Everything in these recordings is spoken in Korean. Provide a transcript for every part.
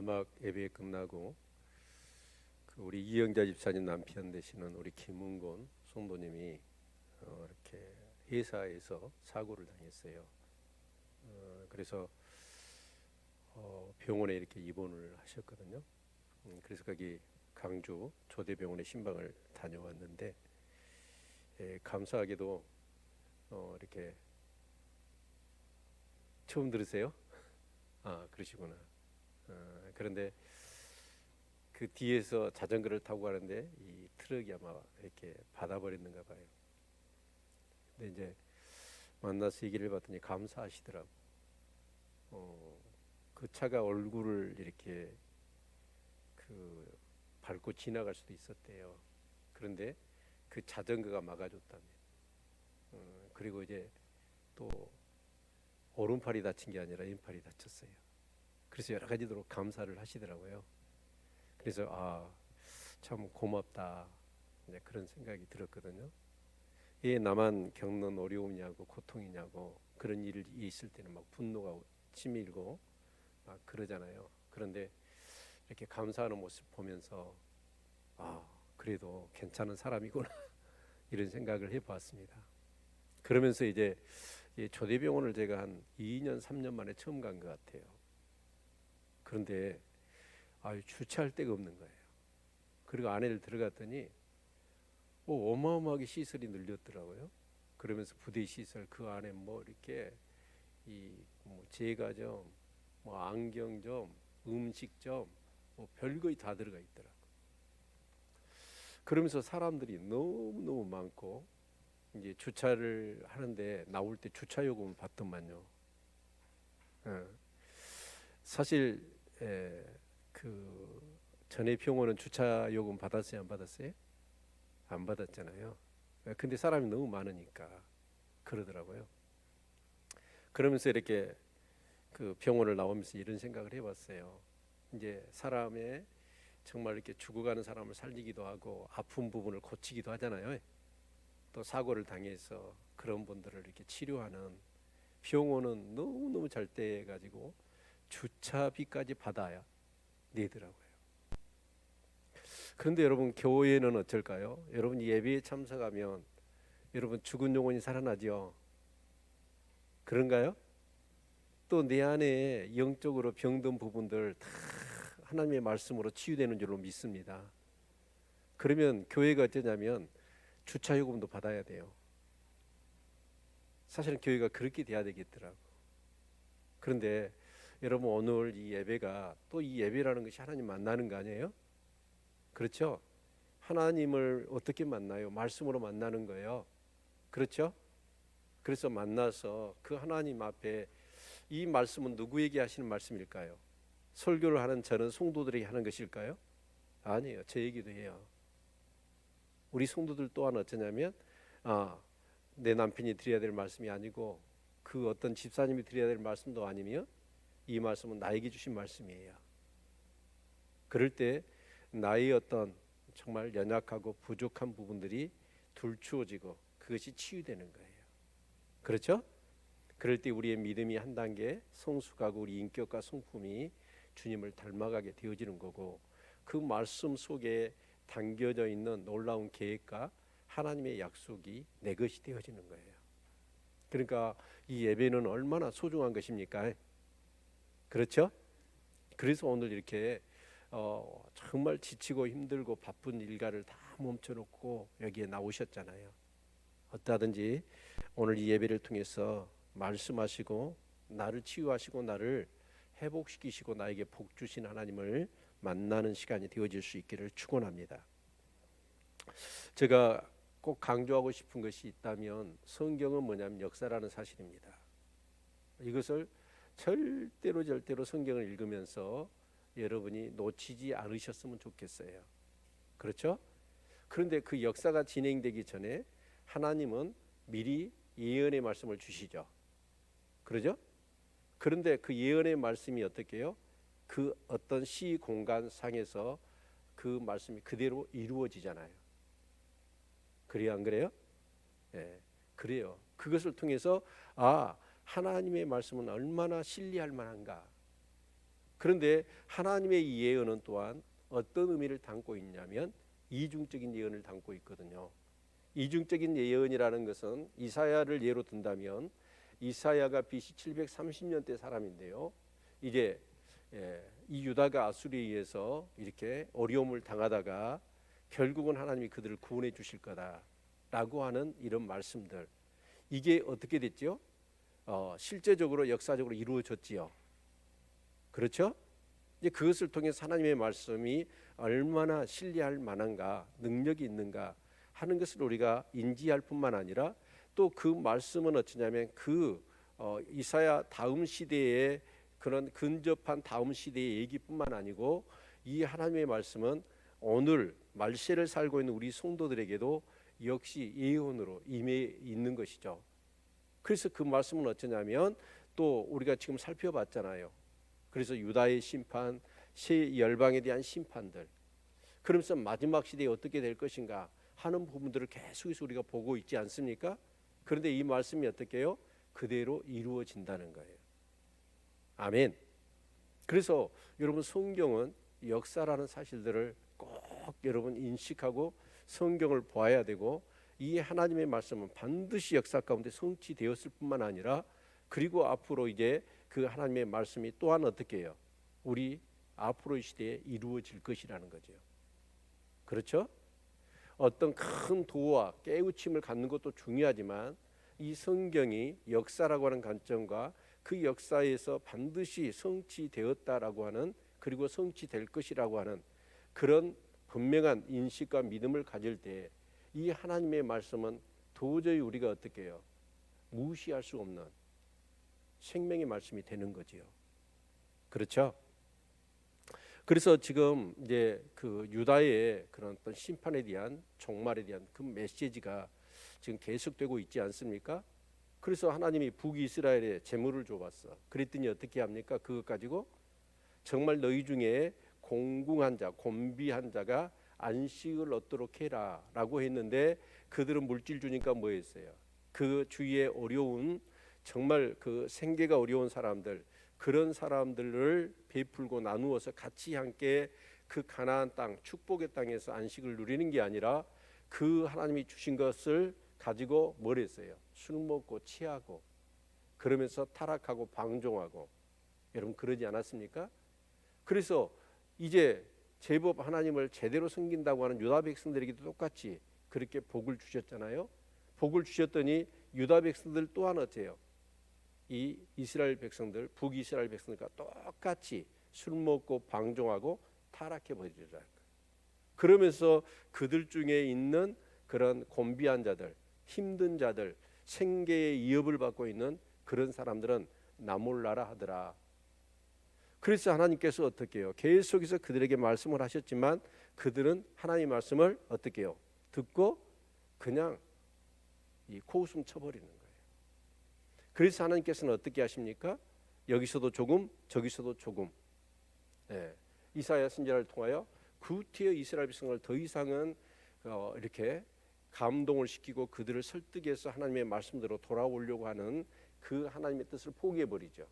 마지막 예배 끝나고 우리 이영자 집사님 남편 되시는 우리 김은곤 성도님이 이렇게 회사에서 사고를 당했어요. 그래서 병원에 이렇게 입원을 하셨거든요. 그래서 거기 강주 조대병원에 신방을 다녀왔는데 감사하게도 이렇게 처음 들으세요? 아, 그러시구나. 그런데 그 뒤에서 자전거를 타고 가는데 이 트럭이 아마 이렇게 받아버렸는가 봐요. 근데 이제 만나서 얘기를 봤더니 감사하시더라고. 그 차가 얼굴을 이렇게 그 밟고 지나갈 수도 있었대요. 그런데 그 자전거가 막아줬다며. 그리고 이제 또 오른팔이 다친 게 아니라 왼팔이 다쳤어요. 그래서 여러 가지로 감사를 하시더라고요. 그래서 참 고맙다, 이제 그런 생각이 들었거든요. 이게 나만 겪는 어려움이냐고 고통이냐고, 그런 일이 있을 때는 막 분노가 치밀고 막 그러잖아요. 그런데 이렇게 감사하는 모습 보면서 그래도 괜찮은 사람이구나 이런 생각을 해보았습니다. 그러면서 이제 조대병원을 제가 한 2년 3년 만에 처음 간 것 같아요. 그런데 주차할 데가 없는 거예요. 그리고 안에를 들어갔더니 어마어마하게 시설이 늘렸더라고요. 그러면서 부대 시설 그 안에 뭐 이렇게 제과점, 뭐 안경점, 음식점, 뭐 별거이 다 들어가 있더라고. 그러면서 사람들이 너무 많고, 이제 주차를 하는데 나올 때 주차 요금을 받더만요. 사실 그 전에 병원은 주차 요금 받았어요, 안 받았어요? 안 받았잖아요. 근데 사람이 너무 많으니까 그러더라고요. 그러면서 이렇게 그 병원을 나오면서 이런 생각을 해봤어요. 이제 사람의 정말 이렇게 죽어가는 사람을 살리기도 하고 아픈 부분을 고치기도 하잖아요. 또 사고를 당해서 그런 분들을 이렇게 치료하는 병원은 너무너무 잘 돼 가지고 주차비까지 받아야 내더라고요. 그런데 여러분, 교회는 어쩔까요? 여러분 예배에 참석하면 여러분 죽은 영혼이 살아나죠. 그런가요? 또 내 안에 영적으로 병든 부분들 다 하나님의 말씀으로 치유되는 줄로 믿습니다. 그러면 교회가 어쩌냐면 주차 요금도 받아야 돼요. 사실은 교회가 그렇게 돼야 되겠더라고. 그런데 여러분, 오늘 이 예배가 또 이 예배라는 것이 하나님 만나는 거 아니에요? 그렇죠? 하나님을 어떻게 만나요? 말씀으로 만나는 거예요. 그렇죠? 그래서 만나서 그 하나님 앞에, 이 말씀은 누구에게 하시는 말씀일까요? 설교를 하는 저는 성도들에게 하는 것일까요? 아니에요. 저에게도 해요. 우리 성도들 또한 어쩌냐면 내 남편이 드려야 될 말씀이 아니고 그 어떤 집사님이 드려야 될 말씀도 아니며 이 말씀은 나에게 주신 말씀이에요. 그럴 때 나의 어떤 정말 연약하고 부족한 부분들이 둘추어지고 그것이 치유되는 거예요. 그렇죠? 그럴 때 우리의 믿음이 한 단계 성숙하고 우리 인격과 성품이 주님을 닮아가게 되어지는 거고, 그 말씀 속에 담겨져 있는 놀라운 계획과 하나님의 약속이 내 것이 되어지는 거예요. 그러니까 이 예배는 얼마나 소중한 것입니까? 그렇죠? 그래서 오늘 이렇게 정말 지치고 힘들고 바쁜 일과를 다 멈춰놓고 여기에 나오셨잖아요. 어떠하든지 오늘 이 예배를 통해서 말씀하시고 나를 치유하시고 나를 회복시키시고 나에게 복 주신 하나님을 만나는 시간이 되어질 수 있기를 축원합니다. 제가 꼭 강조하고 싶은 것이 있다면 성경은 뭐냐면 역사라는 사실입니다. 이것을 절대로 성경을 읽으면서 여러분이 놓치지 않으셨으면 좋겠어요. 그렇죠? 그런데 그 역사가 진행되기 전에 하나님은 미리 예언의 말씀을 주시죠. 그러죠? 그런데 그 예언의 말씀이 어떻게 해요? 그 어떤 시 공간상에서 그 말씀이 그대로 이루어지잖아요. 그래요, 안 그래요? 예, 그래요. 그것을 통해서 하나님의 말씀은 얼마나 신뢰할 만한가, 그런데 하나님의 이 예언은 또한 어떤 의미를 담고 있냐면 이중적인 예언을 담고 있거든요. 이중적인 예언이라는 것은 이사야를 예로 든다면 이사야가 BC 730년대 사람인데요. 이제 이 유다가 아수리에 의해서 이렇게 어려움을 당하다가 결국은 하나님이 그들을 구원해 주실 거다라고 하는 이런 말씀들, 이게 어떻게 됐죠? 실제적으로 역사적으로 이루어졌지요. 그렇죠? 이제 그것을 통해서 하나님의 말씀이 얼마나 신뢰할 만한가, 능력이 있는가 하는 것을 우리가 인지할 뿐만 아니라 또 그 말씀은 어쩌냐면 이사야 다음 시대의 그런 근접한 다음 시대의 얘기뿐만 아니고 이 하나님의 말씀은 오늘 말세를 살고 있는 우리 성도들에게도 역시 예언으로 임해 있는 것이죠. 그래서 그 말씀은 어쩌냐면 또 우리가 지금 살펴봤잖아요. 그래서 유다의 심판, 세 열방에 대한 심판들, 그러면서 마지막 시대에 어떻게 될 것인가 하는 부분들을 계속해서 우리가 보고 있지 않습니까? 그런데 이 말씀이 어떻게 해요? 그대로 이루어진다는 거예요. 아멘. 그래서 여러분 성경은 역사라는 사실들을 꼭 여러분 인식하고 성경을 보아야 되고, 이 하나님의 말씀은 반드시 역사 가운데 성취되었을 뿐만 아니라 그리고 앞으로 이제 그 하나님의 말씀이 또한 어떻게 해요? 우리 앞으로의 시대에 이루어질 것이라는 거죠. 그렇죠? 어떤 큰 도와 깨우침을 갖는 것도 중요하지만 이 성경이 역사라고 하는 관점과 그 역사에서 반드시 성취되었다라고 하는, 그리고 성취될 것이라고 하는 그런 분명한 인식과 믿음을 가질 때 이 하나님의 말씀은 도저히 우리가 어떻게 해요? 무시할 수 없는 생명의 말씀이 되는 거지요. 그렇죠? 그래서 지금 이제 그 유다의 그런 어떤 심판에 대한, 종말에 대한 그 메시지가 지금 계속되고 있지 않습니까? 그래서 하나님이 북이스라엘에 재물을 줘봤어. 그랬더니 어떻게 합니까? 그것 가지고 정말 너희 중에 공궁한 자, 곤비한 자가 안식을 얻도록 해라 라고 했는데, 그들은 물질 주니까 뭐 했어요? 그 주위에 어려운, 정말 그 생계가 어려운 사람들, 그런 사람들을 베풀고 나누어서 같이 함께 그 가나안 땅, 축복의 땅에서 안식을 누리는 게 아니라 그 하나님이 주신 것을 가지고 뭘 했어요? 술 먹고 취하고 그러면서 타락하고 방종하고. 여러분 그러지 않았습니까? 그래서 이제 제법 하나님을 제대로 섬긴다고 하는 유다 백성들에게도 똑같이 그렇게 복을 주셨잖아요. 복을 주셨더니 유다 백성들 또한 어때요? 이 이스라엘 백성들, 북이스라엘 백성들과 똑같이 술 먹고 방종하고 타락해 버리더라. 그러면서 그들 중에 있는 그런 곤비한 자들, 힘든 자들, 생계의 위협을 받고 있는 그런 사람들은 나몰라라 하더라. 그래서 하나님께서 어떻게 해요? 계속해서 그들에게 말씀을 하셨지만 그들은 하나님의 말씀을 어떻게 해요? 듣고 그냥 이 코웃음 쳐버리는 거예요. 그래서 하나님께서는 어떻게 하십니까? 여기서도 조금, 저기서도 조금. 이사야 선지자를 통하여 구티의 이스라엘 백성을 더 이상은 이렇게 감동을 시키고 그들을 설득해서 하나님의 말씀대로 돌아오려고 하는 그 하나님의 뜻을 포기해 버리죠.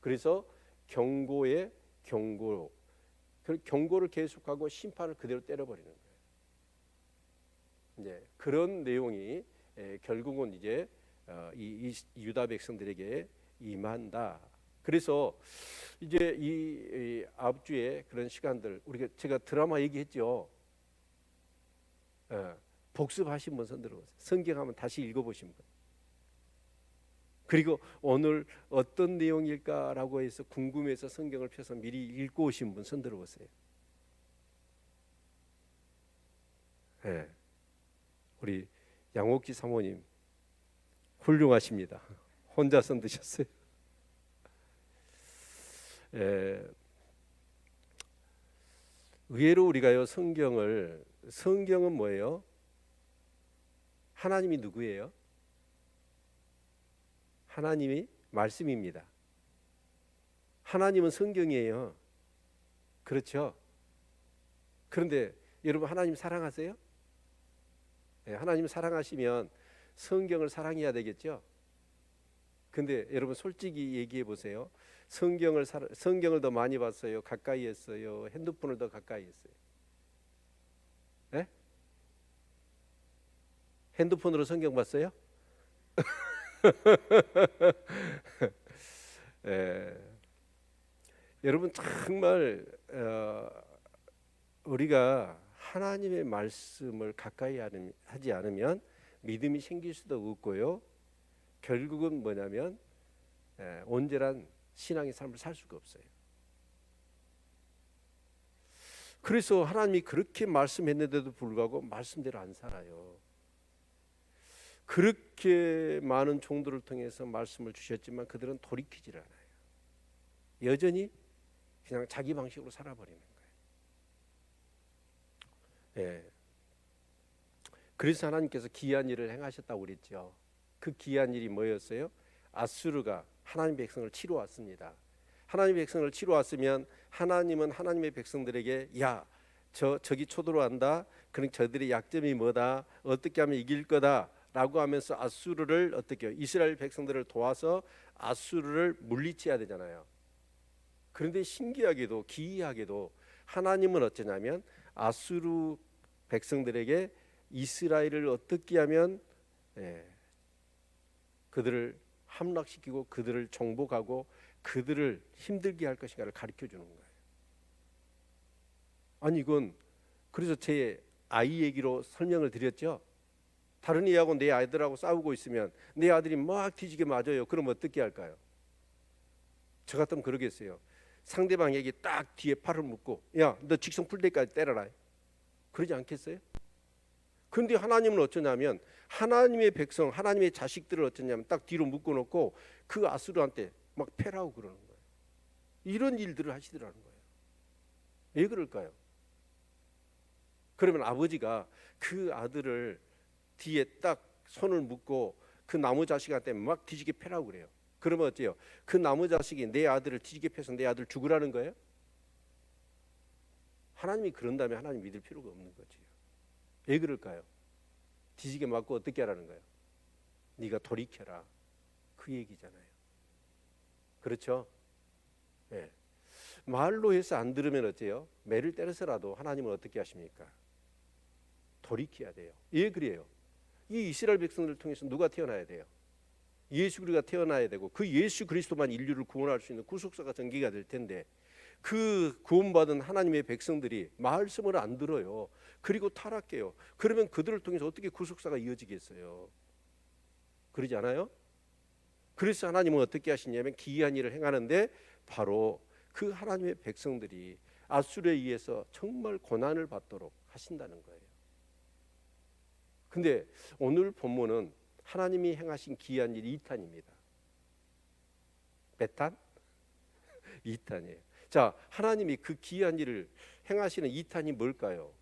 그래서 경고에 경고, 그 경고를 계속하고 심판을 그대로 때려버리는 거예요. 이제 그런 내용이 결국은 이제 이 유다 백성들에게 임한다. 그래서 이제 이 앞주에 그런 시간들, 제가 드라마 얘기했죠. 복습하신 분 손 들어보세요. 성경 한번 다시 읽어보신 분. 그리고 오늘 어떤 내용일까라고 해서 궁금해서 성경을 펴서 미리 읽고 오신 분 손 들어보세요. 우리 양옥기 사모님 훌륭하십니다. 혼자 손 드셨어요. 의외로 우리가요, 성경은 뭐예요? 하나님이 누구예요? 하나님이 말씀입니다. 하나님은 성경이에요. 그렇죠? 그런데 여러분 하나님 사랑하세요? 하나님 사랑하시면 성경을 사랑해야 되겠죠? 근데 여러분 솔직히 얘기해 보세요. 성경을 더 많이 봤어요? 가까이 했어요? 핸드폰을 더 가까이 했어요? 예? 핸드폰으로 성경 봤어요? 예. 여러분 정말 우리가 하나님의 말씀을 가까이 하지 않으면 믿음이 생길 수도 없고요. 결국은 뭐냐면 온전한 신앙의 삶을 살 수가 없어요. 그래서 하나님이 그렇게 말씀했는데도 불구하고 말씀대로 안 살아요. 그렇게 많은 종들을 통해서 말씀을 주셨지만 그들은 돌이키질 않아요. 여전히 그냥 자기 방식으로 살아버리는 거예요. 예. 그래서 하나님께서 기이한 일을 행하셨다고 그랬죠. 그 기이한 일이 뭐였어요? 아수르가 하나님 백성을 치러 왔습니다. 하나님 백성을 치러 왔으면 하나님은 하나님의 백성들에게 저기 쳐들어간다. 그럼 저들의 약점이 뭐다? 어떻게 하면 이길 거다라고 하면서 아수르를 어떻게 이스라엘 백성들을 도와서 아수르를 물리쳐야 되잖아요. 그런데 신기하게도 기이하게도 하나님은 어쩌냐면 아수르 백성들에게 이스라엘을 어떻게 하면 그들을 함락시키고 그들을 정복하고 그들을 힘들게 할 것인가를 가르쳐 주는 거예요. 아니 이건 그래서 제 아이 얘기로 설명을 드렸죠. 다른 이하고 내 아이들하고 싸우고 있으면 내 아들이 막 뒤지게 맞아요. 그럼 어떻게 할까요? 저 같으면 그러겠어요. 상대방에게 딱 뒤에 팔을 묶고 야, 너 직성 풀 때까지 때려라. 그러지 않겠어요? 그런데 하나님은 어쩌냐면 하나님의 백성, 하나님의 자식들을 어쩌냐면 딱 뒤로 묶어놓고 그 아수르한테 막 패라고 그러는 거예요. 이런 일들을 하시더라는 거예요. 왜 그럴까요? 그러면 아버지가 그 아들을 뒤에 딱 손을 묶고 그 나무 자식한테 막 뒤지게 패라고 그래요. 그러면 어때요? 그 나무 자식이 내 아들을 뒤지게 패서 내 아들 죽으라는 거예요? 하나님이 그런다면 하나님 믿을 필요가 없는 거지. 왜 그럴까요? 뒤지게 맞고 어떻게 하라는 거예요? 네가 돌이켜라. 그 얘기잖아요. 그렇죠? 네. 말로 해서 안 들으면 어때요? 매를 때려서라도 하나님은 어떻게 하십니까? 돌이켜야 돼요. 예, 그래요. 이 이스라엘 백성들을 통해서 누가 태어나야 돼요? 예수 그리스도가 태어나야 되고 그 예수 그리스도만 인류를 구원할 수 있는 구속사가 전개가 될 텐데 그 구원받은 하나님의 백성들이 말씀을 안 들어요. 그리고 타락해요. 그러면 그들을 통해서 어떻게 구속사가 이어지겠어요? 그러지 않아요? 그래서 하나님은 어떻게 하시냐면 기이한 일을 행하는데 바로 그 하나님의 백성들이 아수르에 의해서 정말 고난을 받도록 하신다는 거예요. 근데 오늘 본문은 하나님이 행하신 기이한 일 2탄입니다. 몇 탄? 2탄이에요. 자, 하나님이 그 기이한 일을 행하시는 2탄이 뭘까요?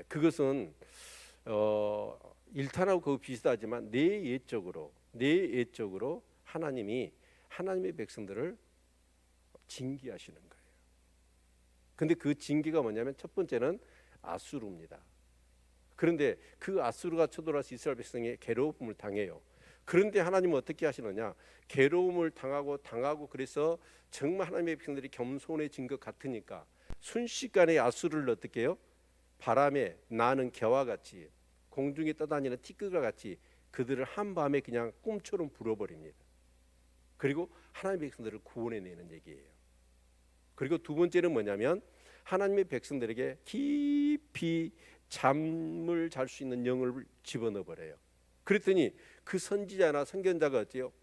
그것은 1탄하고 거의 비슷하지만 내예적으로 하나님이 하나님의 백성들을 징계하시는 거예요. 근데 그 징계가 뭐냐면 첫 번째는 아수르입니다. 그런데 그 아수르가 쳐들어와서 이스라엘 백성이 괴로움을 당해요. 그런데 하나님은 어떻게 하시느냐? 괴로움을 당하고 그래서 정말 하나님의 백성들이 겸손해진 것 같으니까 순식간에 아수르를 어떻게 해요? 바람에 나는 개와 같이 공중에 떠다니는 티끌과 같이 그들을 한밤에 그냥 꿈처럼 불어버립니다. 그리고 하나님의 백성들을 구원해내는 얘기예요. 그리고 두 번째는 뭐냐면 하나님의 백성들에게 깊이 잠을 잘 수 있는 영을 집어넣어 버려요. 그랬더니 그 선지자나 선견자가 어때요?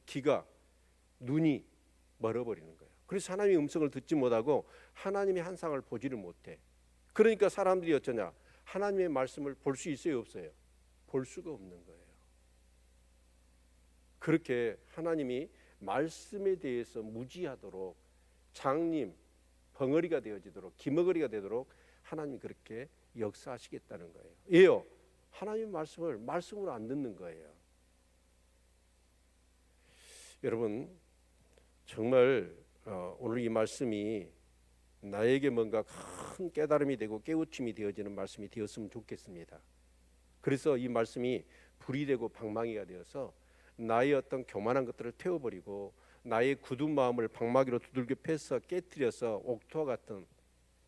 눈이 멀어버리는 거예요. 그래서 하나님의 음성을 듣지 못하고 하나님의 한상을 보지를 못해. 그러니까 사람들이 어쩌냐? 하나님의 말씀을 볼 수 있어요, 없어요? 볼 수가 없는 거예요. 그렇게 하나님이 말씀에 대해서 무지하도록 장님, 벙어리가 되어지도록 기머거리가 되도록 하나님이 그렇게 역사하시겠다는 거예요. 왜요? 하나님의 말씀으로 안 듣는 거예요. 여러분 정말 오늘 이 말씀이 나에게 뭔가 큰 깨달음이 되고 깨우침이 되어지는 말씀이 되었으면 좋겠습니다. 그래서 이 말씀이 불이 되고 방망이가 되어서 나의 어떤 교만한 것들을 태워버리고 나의 굳은 마음을 방망이로 두들겨 패서 깨뜨려서 옥토와 같은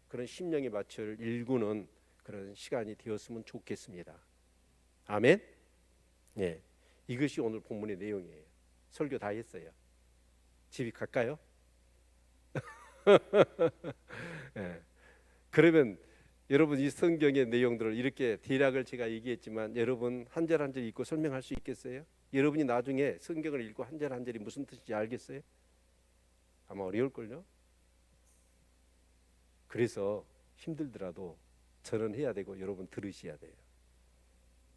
그런 심령의 밭을 일구는 그런 시간이 되었으면 좋겠습니다. 아멘. 예, 이것이 오늘 본문의 내용이에요. 설교 다 했어요. 집이 갈까요? 예. 그러면 여러분 이 성경의 내용들을 이렇게 대략을 제가 얘기했지만 여러분 한 절 한 절 읽고 설명할 수 있겠어요? 여러분이 나중에 성경을 읽고 한 절 한 절이 무슨 뜻인지 알겠어요? 아마 어려울걸요? 그래서 힘들더라도 전언해야 되고 여러분 들으셔야 돼요.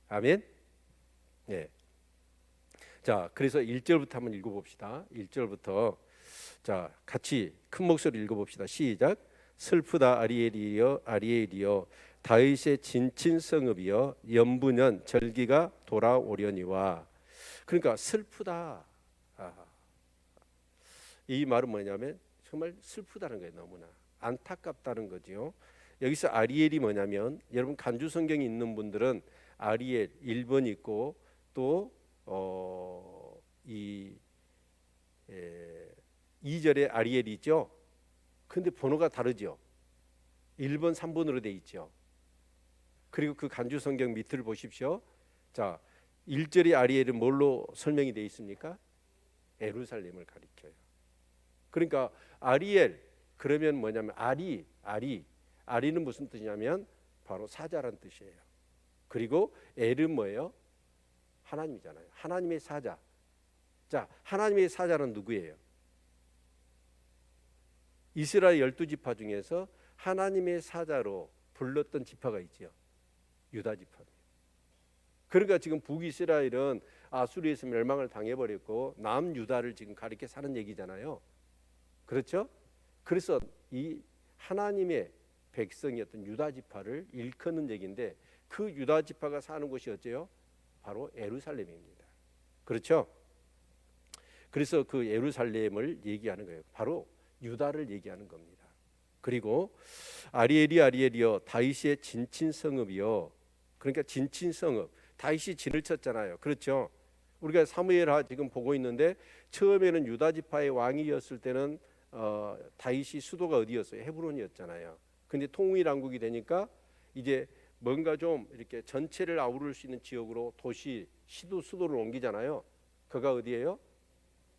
아멘? 예. 자, 그래서 1절부터 한번 읽어봅시다. 1절부터 자, 같이 큰 목소리로 읽어봅시다. 시작. 슬프다 아리엘이여 아리엘이여 다윗의 진친 성읍이여 연분연 절기가 돌아오려니와. 그러니까 슬프다. 이 말은 뭐냐면 정말 슬프다는 거예요. 너무나 안타깝다는 거죠. 여기서 아리엘이 뭐냐면 여러분 간주 성경이 있는 분들은 아리엘 1번 있고 또 2절에 아리엘이 있죠. 근데 번호가 다르죠. 1번 3번으로 돼 있죠. 그리고 그 간주 성경 밑을 보십시오. 자, 1절의 아리엘은 뭘로 설명이 되어 있습니까? 예루살렘을 가리켜요. 그러니까 아리엘 그러면 뭐냐면 아리는 무슨 뜻이냐면 바로 사자란 뜻이에요. 그리고 엘은 뭐예요? 하나님이잖아요. 하나님의 사자. 자, 하나님의 사자는 누구예요? 이스라엘 12지파 중에서 하나님의 사자로 불렀던 지파가 있죠. 유다 지파입니다. 그러니까 지금 북이스라엘은 아수르에서 멸망을 당해버렸고 남유다를 지금 가리켜 사는 얘기잖아요. 그렇죠? 그래서 이 하나님의 백성이었던 유다 지파를 일컫는 얘기인데 그 유다 지파가 사는 곳이 어째요? 바로 예루살렘입니다. 그렇죠? 그래서 그 예루살렘을 얘기하는 거예요. 바로 유다를 얘기하는 겁니다. 그리고 아리엘이여 다윗의 진친 성읍이요. 그러니까 진친 성읍. 다윗이 진을 쳤잖아요. 그렇죠? 우리가 사무엘하 지금 보고 있는데 처음에는 유다 지파의 왕이었을 때는 다윗이 수도가 어디였어요? 헤브론이었잖아요. 근데 통일왕국이 되니까 이제 뭔가 좀 이렇게 전체를 아우를 수 있는 지역으로 도시 수도를 옮기잖아요. 그가 어디예요?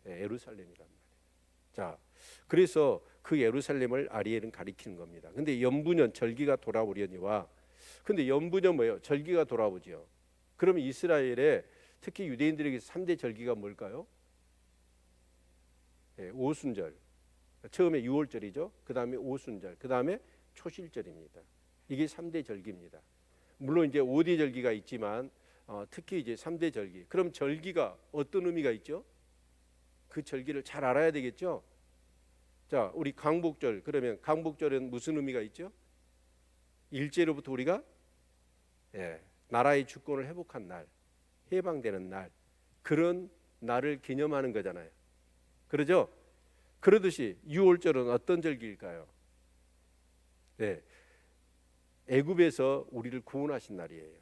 네, 예루살렘이란 말이에요. 자, 그래서 그 예루살렘을 아리엘은 가리키는 겁니다. 근데 연분연 절기가 돌아오려니와. 근데 연분연 뭐예요? 절기가 돌아오죠. 그러면 이스라엘에 특히 유대인들에게 3대 절기가 뭘까요? 네, 오순절. 처음에 6월절이죠. 그 다음에 오순절. 그 다음에 초실절입니다. 이게 3대 절기입니다. 물론 이제 5대 절기가 있지만 특히 이제 3대 절기. 그럼 절기가 어떤 의미가 있죠? 그 절기를 잘 알아야 되겠죠. 자, 우리 광복절. 그러면 광복절은 무슨 의미가 있죠? 일제로부터 우리가 나라의 주권을 회복한 날, 해방되는 날, 그런 날을 기념하는 거잖아요. 그러죠? 그러듯이 6월절은 어떤 절기일까요? 네, 애굽에서 우리를 구원하신 날이에요.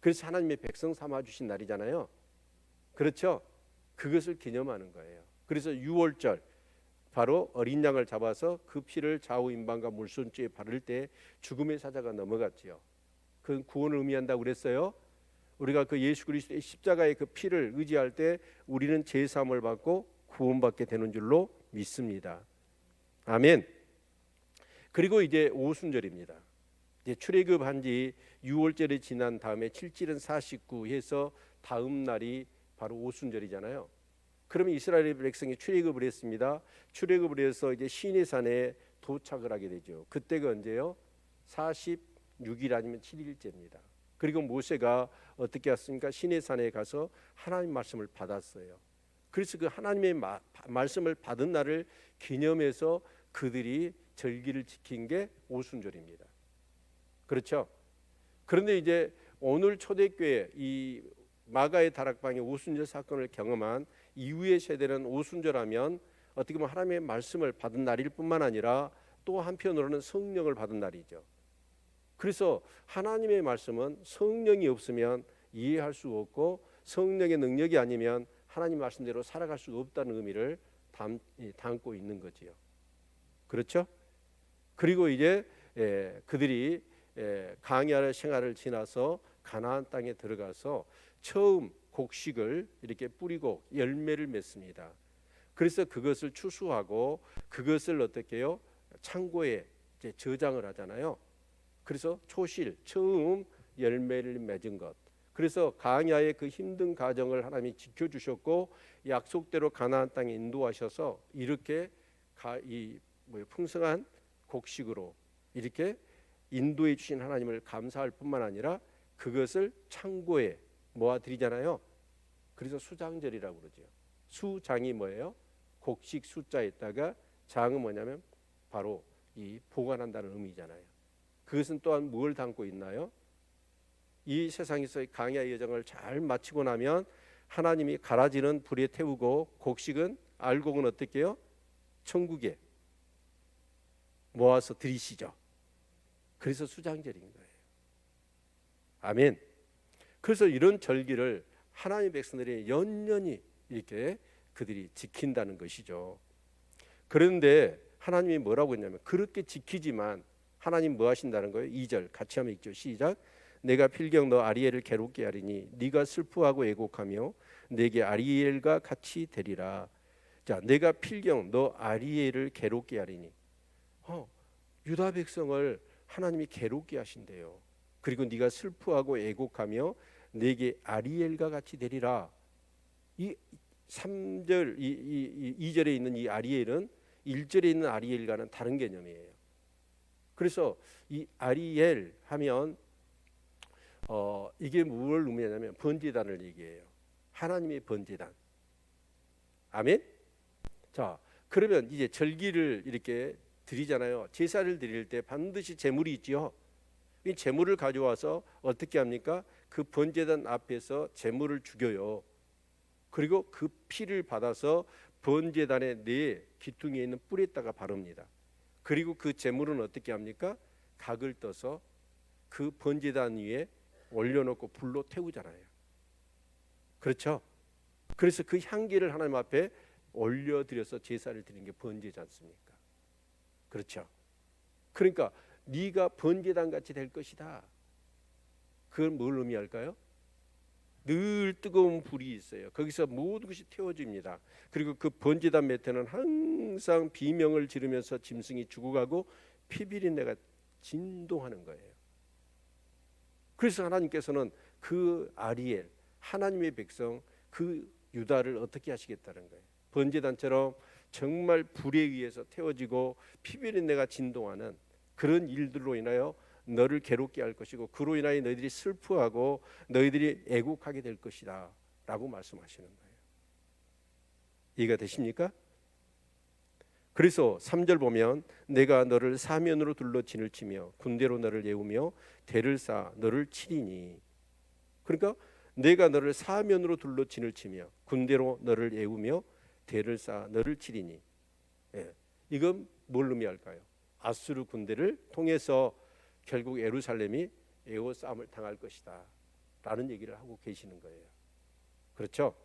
그래서 하나님의 백성 삼아 주신 날이잖아요. 그렇죠? 그것을 기념하는 거예요. 그래서 6월절 바로 어린 양을 잡아서 그 피를 좌우 임방과 물손주에 바를 때 죽음의 사자가 넘어갔지요. 그 구원을 의미한다고 그랬어요. 우리가 그 예수 그리스도의 십자가의 그 피를 의지할 때 우리는 죄 사함을 받고 구원받게 되는 줄로 믿습니다. 아멘. 그리고 이제 오순절입니다. 이제 출애굽한 지 6월절이 지난 다음에 7일은 49 해서 다음 날이 바로 오순절이잖아요. 그러면 이스라엘 백성이 출애굽을 했습니다. 출애굽을 해서 이제 시내산에 도착을 하게 되죠. 그때가 언제요? 46일 아니면 7일째입니다. 그리고 모세가 어떻게 했습니까? 시내산에 가서 하나님 말씀을 받았어요. 그래서 그 하나님의 말씀을 받은 날을 기념해서 그들이 절기를 지킨 게 오순절입니다. 그렇죠? 그런데 이제 오늘 초대교회 이 마가의 다락방의 오순절 사건을 경험한 이후의 세대는 오순절하면 어떻게 보면 하나님의 말씀을 받은 날일 뿐만 아니라 또 한편으로는 성령을 받은 날이죠. 그래서 하나님의 말씀은 성령이 없으면 이해할 수 없고 성령의 능력이 아니면 하나님 말씀대로 살아갈 수 없다는 의미를 담고 있는 거지요. 그렇죠? 그리고 이제 그들이 광야 생활을 지나서 가나안 땅에 들어가서 처음 곡식을 이렇게 뿌리고 열매를 맺습니다. 그래서 그것을 추수하고 그것을 어떻게 해요? 창고에 이제 저장을 하잖아요. 그래서 초실 처음 열매를 맺은 것. 그래서 광야의 그 힘든 과정을 하나님이 지켜주셨고 약속대로 가나안 땅에 인도하셔서 이렇게 풍성한 곡식으로 이렇게 인도해 주신 하나님을 감사할 뿐만 아니라 그것을 창고에 모아드리잖아요. 그래서 수장절이라고 그러죠. 수장이 뭐예요? 곡식 숫자에다가 장은 뭐냐면 바로 이 보관한다는 의미잖아요. 그것은 또한 뭘 담고 있나요? 이 세상에서의 광야의 여정을 잘 마치고 나면 하나님이 가라지는 불에 태우고 곡식은 알곡은 어떻게 해요? 천국에 모아서 드리시죠. 그래서 수장절인 거예요. 아멘. 그래서 이런 절기를 하나님의 백성들이 연연히 이렇게 그들이 지킨다는 것이죠. 그런데 하나님이 뭐라고 했냐면 그렇게 지키지만 하나님 뭐 하신다는 거예요? 2절 같이 하면 읽죠. 시작. 내가 필경 너 아리엘을 괴롭게 하리니 네가 슬퍼하고 애곡하며 내게 아리엘과 같이 되리라. 자, 내가 필경 너 아리엘을 괴롭게 하리니 유다 백성을 하나님이 괴롭게 하신대요. 그리고 네가 슬퍼하고 애곡하며 내게 아리엘과 같이 되리라. 이 3절 2절에 있는 이 아리엘은 1절에 있는 아리엘과는 다른 개념이에요. 그래서 이 아리엘 하면 이게 뭘 의미하냐면 번제단을 얘기해요. 하나님의 번제단. 아멘. 자, 그러면 이제 절기를 이렇게 드리잖아요. 제사를 드릴 때 반드시 제물이 있지요. 이 제물을 가져와서 어떻게 합니까? 그 번제단 앞에서 제물을 죽여요. 그리고 그 피를 받아서 번제단의 네 기둥에 있는 뿔에다가 바릅니다. 그리고 그 제물은 어떻게 합니까? 각을 떠서 그 번제단 위에 올려놓고 불로 태우잖아요. 그렇죠? 그래서 그 향기를 하나님 앞에 올려드려서 제사를 드리는 게 번제지 않습니까? 그렇죠? 그러니까 네가 번제단 같이 될 것이다. 그건 뭘 의미할까요? 늘 뜨거운 불이 있어요. 거기서 모든 것이 태워집니다. 그리고 그 번제단 밑에는 항상 비명을 지르면서 짐승이 죽어가고 피비린내가 진동하는 거예요. 그래서 하나님께서는 그 아리엘 하나님의 백성 그 유다를 어떻게 하시겠다는 거예요. 번제단처럼 정말 불에 의해서 태워지고 피비린내가 진동하는 그런 일들로 인하여 너를 괴롭게 할 것이고 그로 인하여 너희들이 슬퍼하고 너희들이 애곡하게 될 것이다 라고 말씀하시는 거예요. 이해가 되십니까? 그래서 3절 보면 내가 너를 사면으로 둘러 진을 치며 군대로 너를 예우며 대를 쌓아 너를 치리니. 그러니까 내가 너를 사면으로 둘러 진을 치며 군대로 너를 예우며 대를 쌓아 너를 치리니. 이건 뭘 의미할까요? 아수르 군대를 통해서 결국 예루살렘이 에워싸움을 당할 것이다 라는 얘기를 하고 계시는 거예요. 그렇죠?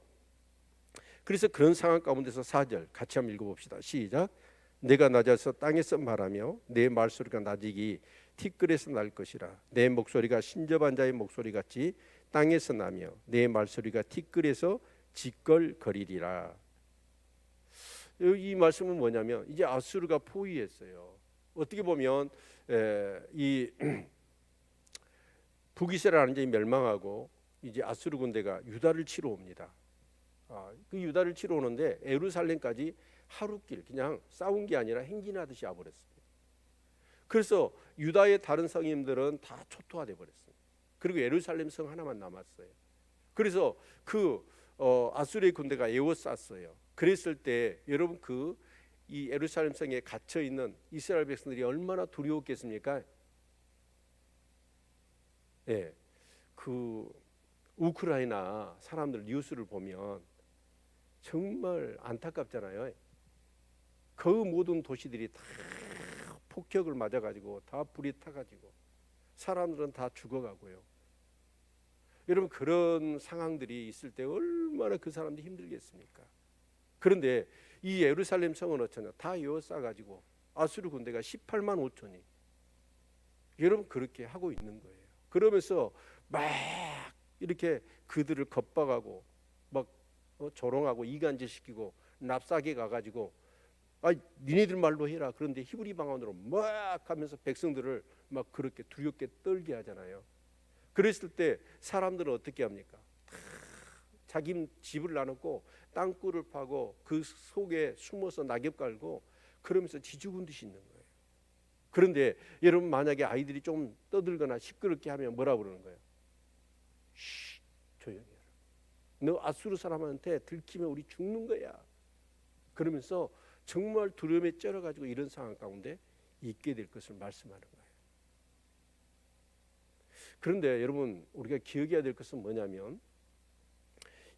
그래서 그런 상황 가운데서 4절 같이 한번 읽어봅시다. 시작. 내가 낮아서 땅에서 말하며 내 말소리가 낮이기 티끌에서 날 것이라. 내 목소리가 신접한 자의 목소리 같이 땅에서 나며 내 말소리가 티끌에서 지껄거리리라. 이 말씀은 뭐냐면 이제 아수르가 포위했어요. 어떻게 보면 이 북이스라엘 이제 멸망하고 이제 아수르 군대가 유다를 치러 옵니다. 그 유다를 치러 오는데 예루살렘까지 하루길 그냥 싸운 게 아니라 행진하듯이 와버렸습니다. 그래서 유다의 다른 성인들은 다 초토화돼 버렸습니다. 그리고 예루살렘 성 하나만 남았어요. 그래서 그 아수르의 군대가 에워쌌어요. 그랬을 때 여러분 이 예루살렘 성에 갇혀 있는 이스라엘 백성들이 얼마나 두려웠겠습니까? 예, 그 우크라이나 사람들 뉴스를 보면 정말 안타깝잖아요. 그 모든 도시들이 다 폭격을 맞아가지고 다 불이 타가지고 사람들은 다 죽어가고요. 여러분 그런 상황들이 있을 때 얼마나 그 사람들이 힘들겠습니까? 그런데 이 예루살렘 성은 어쩌냐? 다 에워싸가지고 아수르 군대가 18만 5천이 여러분 그렇게 하고 있는 거예요. 그러면서 막 이렇게 그들을 겁박하고 막 조롱하고 이간질시키고 납작에 가가지고 니네들 말로 해라. 그런데 히브리 방언으로 막 하면서 백성들을 막 그렇게 두렵게 떨게 하잖아요. 그랬을 때 사람들은 어떻게 합니까? 자기 집을 나누고 땅굴을 파고 그 속에 숨어서 낙엽 깔고 그러면서 지죽은 듯이 있는 거예요. 그런데 여러분 만약에 아이들이 좀 떠들거나 시끄럽게 하면 뭐라고 그러는 거예요? 쉬, 조용히 해라. 너 아수르 사람한테 들키면 우리 죽는 거야. 그러면서 정말 두려움에 쩔어가지고 이런 상황 가운데 있게 될 것을 말씀하는 거예요. 그런데 여러분 우리가 기억해야 될 것은 뭐냐면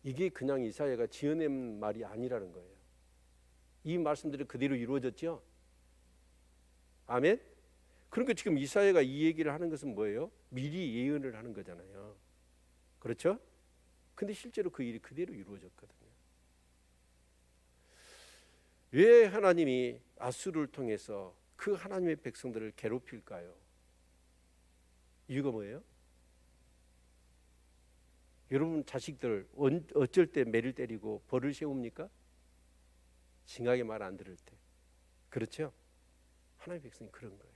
이게 그냥 이사야가 지어낸 말이 아니라는 거예요. 이 말씀들이 그대로 이루어졌죠. 아멘. 그러니까 지금 이사야가 이 얘기를 하는 것은 뭐예요? 미리 예언을 하는 거잖아요. 그렇죠? 근데 실제로 그 일이 그대로 이루어졌거든요. 왜 하나님이 아수르를 통해서 그 하나님의 백성들을 괴롭힐까요? 이유가 뭐예요? 여러분 자식들 어쩔 때 매를 때리고 벌을 세웁니까? 징하게 말 안 들을 때. 그렇죠? 하나님의 백성이 그런 거예요.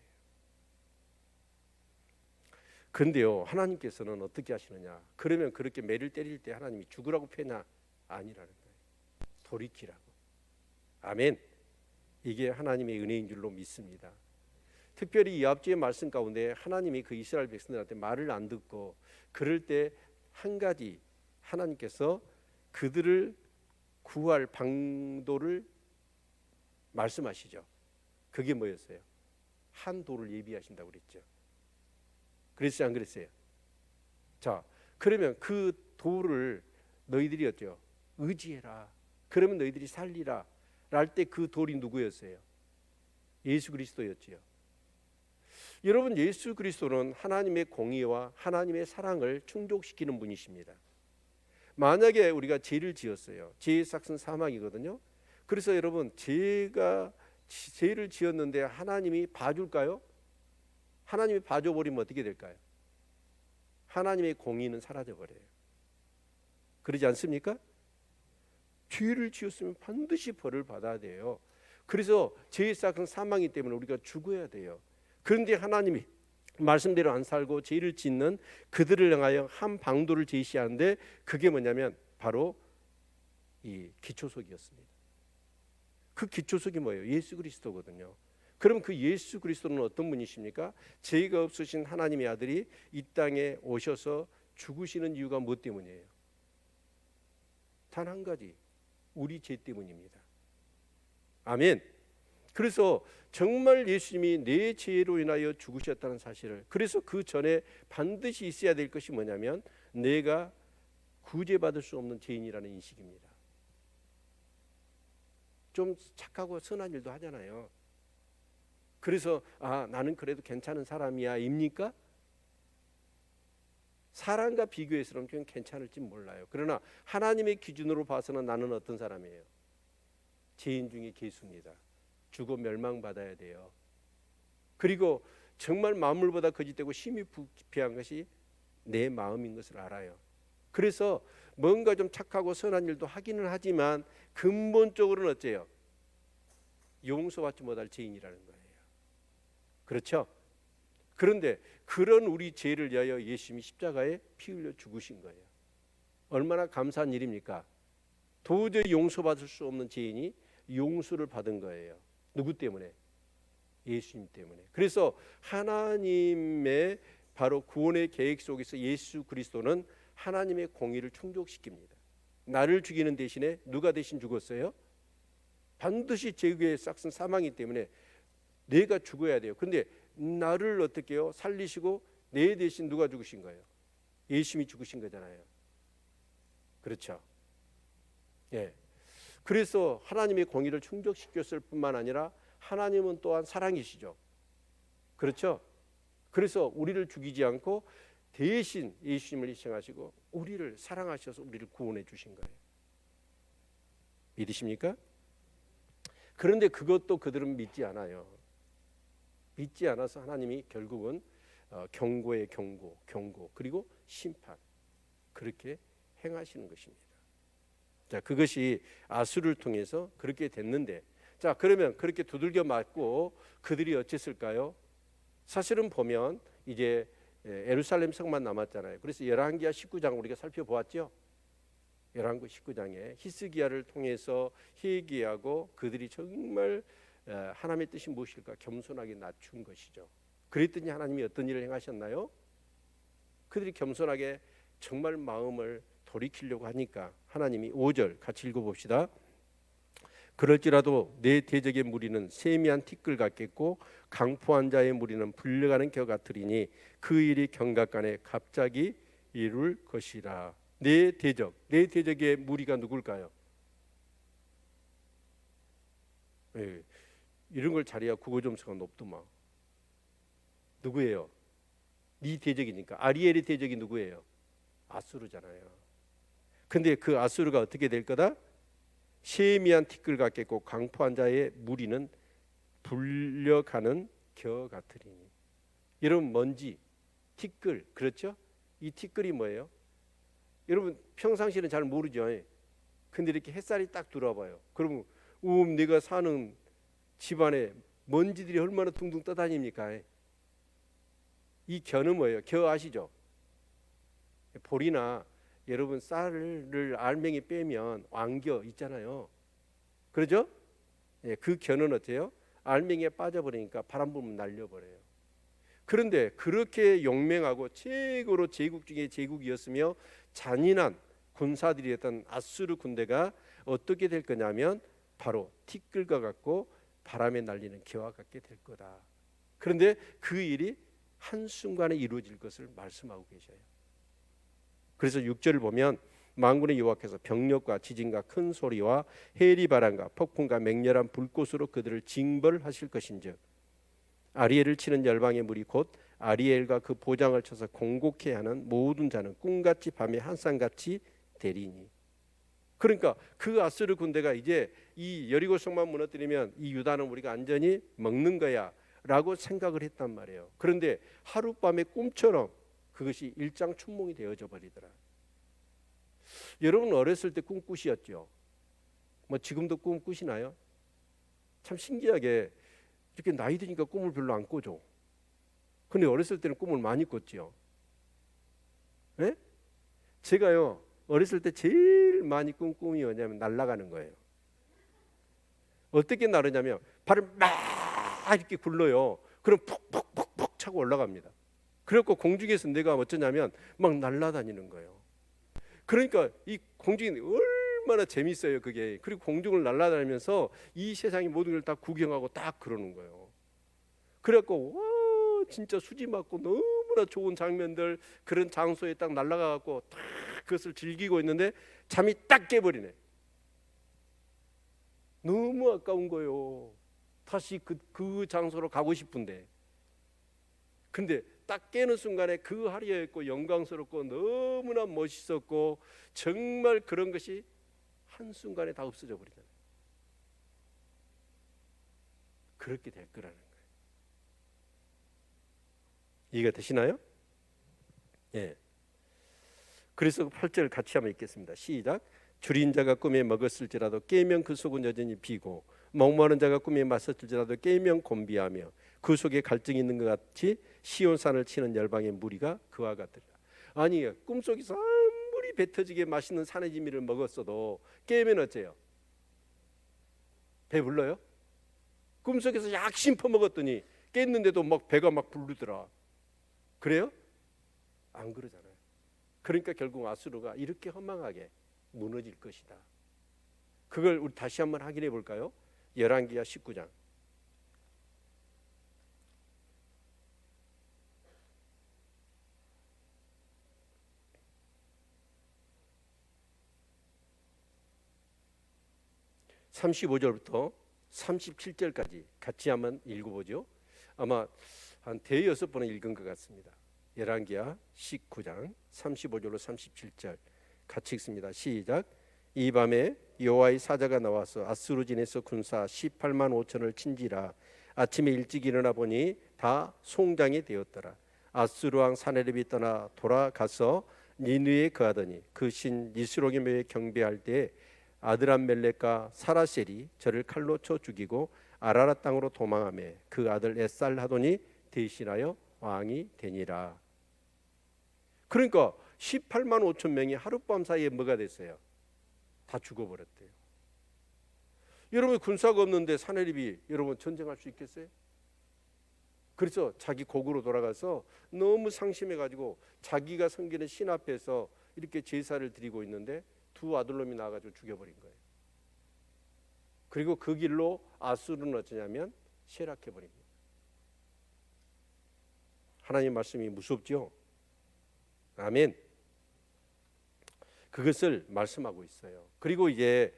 그런데요 하나님께서는 어떻게 하시느냐? 그러면 그렇게 매를 때릴 때 하나님이 죽으라고 패냐? 아니라는 거예요. 돌이키라고. 아멘. 이게 하나님의 은혜인 줄로 믿습니다. 특별히 이 앞주의 말씀 가운데 하나님이 그 이스라엘 백성들한테 말을 안 듣고 그럴 때 한 가지 하나님께서 그들을 구할 방도를 말씀하시죠. 그게 뭐였어요? 한 돌을 예비하신다고 그랬죠. 그랬어요, 안 그랬어요? 자, 그러면 그 돌을 너희들이 어때요? 의지해라. 그러면 너희들이 살리라. 랄 때 그 돌이 누구였어요? 예수 그리스도였지요. 여러분 예수 그리스도는 하나님의 공의와 하나님의 사랑을 충족시키는 분이십니다. 만약에 우리가 죄를 지었어요. 죄의 삭은 사망이거든요. 그래서 여러분 죄를 지었는데 하나님이 봐줄까요? 하나님이 봐줘버리면 어떻게 될까요? 하나님의 공의는 사라져버려요. 그러지 않습니까? 죄를 지었으면 반드시 벌을 받아야 돼요. 그래서 죄의 삭은 사망이기 때문에 우리가 죽어야 돼요. 그런데 하나님이 말씀대로 안 살고 죄를 짓는 그들을 향하여 한 방도를 제시하는데 그게 뭐냐면 바로 이 기초석이었습니다. 그 기초석이 뭐예요? 예수 그리스도거든요. 그럼 그 예수 그리스도는 어떤 분이십니까? 죄가 없으신 하나님의 아들이 이 땅에 오셔서 죽으시는 이유가 무엇 때문이에요? 단 한 가지, 우리 죄 때문입니다. 아멘. 그래서 정말 예수님이 내 죄로 인하여 죽으셨다는 사실을, 그래서 그 전에 반드시 있어야 될 것이 뭐냐면 내가 구제받을 수 없는 죄인이라는 인식입니다. 좀 착하고 선한 일도 하잖아요. 그래서 나는 그래도 괜찮은 사람이야 입니까? 사람과 비교해서는 좀 괜찮을지 몰라요. 그러나 하나님의 기준으로 봐서는 나는 어떤 사람이에요? 죄인 중에 괴수입니다. 죽어 멸망받아야 돼요. 그리고 정말 만물보다 거짓되고 심히 부패한 것이 내 마음인 것을 알아요. 그래서 뭔가 좀 착하고 선한 일도 하기는 하지만 근본적으로는 어째요? 용서받지 못할 죄인이라는 거예요. 그렇죠? 그런데 그런 우리 죄를 위하여 예수님이 십자가에 피 흘려 죽으신 거예요. 얼마나 감사한 일입니까? 도저히 용서받을 수 없는 죄인이 용서를 받은 거예요. 누구 때문에? 예수님 때문에. 그래서 하나님의 바로 구원의 계획 속에서 예수 그리스도는 하나님의 공의를 충족시킵니다. 나를 죽이는 대신에 누가 대신 죽었어요? 반드시 죄의 싹슨 사망이기 때문에 내가 죽어야 돼요. 그런데 나를 어떻게 해요? 살리시고 내 대신 누가 죽으신 거예요? 예수님이 죽으신 거잖아요. 그렇죠? 예. 그래서 하나님의 공의를 충족시켰을 뿐만 아니라 하나님은 또한 사랑이시죠. 그렇죠? 그래서 우리를 죽이지 않고 대신 예수님을 희생하시고 우리를 사랑하셔서 우리를 구원해 주신 거예요. 믿으십니까? 그런데 그것도 그들은 믿지 않아요. 믿지 않아서 하나님이 결국은 경고의 경고 그리고 심판 그렇게 행하시는 것입니다. 자, 그것이 아수를 통해서 그렇게 됐는데, 자, 그러면 그렇게 두들겨 맞고 그들이 어쨌을까요? 사실은 보면 이제 예루살렘 성만 남았잖아요. 그래서 열왕기하 19장 우리가 살펴보았죠. 열왕기 19장에 히스기야를 통해서 회개하고 그들이 정말 하나님의 뜻이 무엇일까 겸손하게 낮춘 것이죠. 그랬더니 하나님이 어떤 일을 행하셨나요? 그들이 겸손하게 정말 마음을 돌이키려고 하니까 하나님이 5절 같이 읽어봅시다. 그럴지라도 내 대적의 무리는 세미한 티끌 같겠고 강포한 자의 무리는 불려가는 겨 같으리니 그 일이 경각간에 갑자기 이룰 것이라. 내 대적의 무리가 누굴까요? 네, 이런 걸 잘해야 국어 점수가 높더만. 누구예요? 네 대적이니까. 아리엘의 대적이 누구예요? 아수르잖아요. 근데 그 아수르가 어떻게 될 거다? 세미한 티끌 같겠고 강포한 자의 무리는 불려가는 겨 같으리니. 여러분, 먼지, 티끌, 그렇죠? 이 티끌이 뭐예요? 여러분 평상시에는 잘 모르죠. 근데 이렇게 햇살이 딱 들어와봐요. 그러면 내가 사는 집안에 먼지들이 얼마나 둥둥 떠다닙니까? 이 겨는 뭐예요? 겨 아시죠? 볼이나 여러분 쌀을 알맹이 빼면 왕겨 있잖아요. 그러죠? 그 겨는 어때요? 알맹이에 빠져버리니까 바람 불면 날려버려요. 그런데 그렇게 용맹하고 최고로 제국 중에 제국이었으며 잔인한 군사들이었던 아수르 군대가 어떻게 될 거냐면 바로 티끌과 같고 바람에 날리는 겨와 같게 될 거다. 그런데 그 일이 한순간에 이루어질 것을 말씀하고 계셔요. 그래서 6절을 보면 만군의 여호와께서 병력과 지진과 큰 소리와 해리 바람과 폭풍과 맹렬한 불꽃으로 그들을 징벌하실 것인즉 아리엘을 치는 열방의 무리 곧 아리엘과 그 보장을 쳐서 공곡해 하는 모든 자는 꿈같이 밤에 한쌍같이 되리니. 그러니까 그 아수르 군대가 이제 이 여리고 성만 무너뜨리면 이 유다는 우리가 안전히 먹는 거야 라고 생각을 했단 말이에요. 그런데 하룻밤에 꿈처럼 그것이 일장춘몽이 되어져 버리더라. 여러분 어렸을 때 꿈 꾸시었죠? 뭐 지금도 꿈 꾸시나요? 참 신기하게 이렇게 나이 드니까 꿈을 별로 안 꿔줘. 근데 어렸을 때는 꿈을 많이 꿨지요. 네? 제가요 어렸을 때 제일 많이 꾼 꿈이 뭐냐면 날아가는 거예요. 어떻게 나르냐면 발을 막 이렇게 굴러요. 그럼 푹푹푹푹 차고 올라갑니다. 그래갖고 공중에서 내가 어쩌냐면 막 날아다니는 거예요. 그러니까 이 공중이 얼마나 재밌어요 그게. 그리고 공중을 날아다니면서 이 세상의 모든 걸 다 구경하고 딱 그러는 거예요. 그래갖고 와 진짜 수지 맞고 너무나 좋은 장면들 그런 장소에 딱 날아가갖고 딱 그것을 즐기고 있는데 잠이 딱 깨버리네. 너무 아까운 거예요. 다시 그 장소로 가고 싶은데. 근데 딱 깨는 순간에 그 화려했고 영광스럽고 너무나 멋있었고 정말 그런 것이 한순간에 다 없어져 버리잖아요. 그렇게 될 거라는 거예요. 이해가 되시나요? 예. 그래서 8절 같이 한번 읽겠습니다. 시작. 줄인 자가 꿈에 먹었을지라도 깨면 그 속은 여전히 비고 목마른 자가 꿈에 맞섰을지라도 깨면 곤비하며 그 속에 갈증이 있는 것 같이 시온산을 치는 열방의 무리가 그와 같으리라. 아니 꿈속에서 아무리 배 터지게 맛있는 산의 진미를 먹었어도 깨면 어째요? 배불러요? 꿈속에서 약심 퍼먹었더니 깼는데도 막 배가 막 부르더라. 그래요? 안 그러잖아요. 그러니까 결국 아수르가 이렇게 허망하게 무너질 것이다. 그걸 우리 다시 한번 확인해 볼까요? 열왕기하 19장. (35절부터) 37절까지 같이 한번 읽어보죠. 아마 한 대여섯 번은 읽은 것 같습니다. 열왕기하 19장 35절로 37절 같이 읽습니다. 시작. 이 밤에 여호와의 사자가 나와서 아스루진에서 군사 18만 5천을 친지라. 아침에 일찍 일어나 보니 다 송장이 되었더라. 아스루 왕 사네립이 떠나 돌아가서 니느에 거하더니 그 신 니스록의 묘에 경배할 때 아드람멜렉과 사라셀이 저를 칼로 쳐 죽이고 아라라 땅으로 도망하며 그 아들 에살하돈이 대신하여 왕이 되니라. 그러니까 18만 5천 명이 하룻밤 사이에 뭐가 됐어요? 다 죽어버렸대요. 여러분 군사가 없는데 사네립이 여러분 전쟁할 수 있겠어요? 그래서 자기 고국으로 돌아가서 너무 상심해가지고 자기가 섬기는 신 앞에서 이렇게 제사를 드리고 있는데 두 아들놈이 나와가지고 죽여버린 거예요. 그리고 그 길로 아수르는 어쩌냐면 쇠락해버립니다. 하나님 말씀이 무섭죠? 아멘. 그것을 말씀하고 있어요. 그리고 이제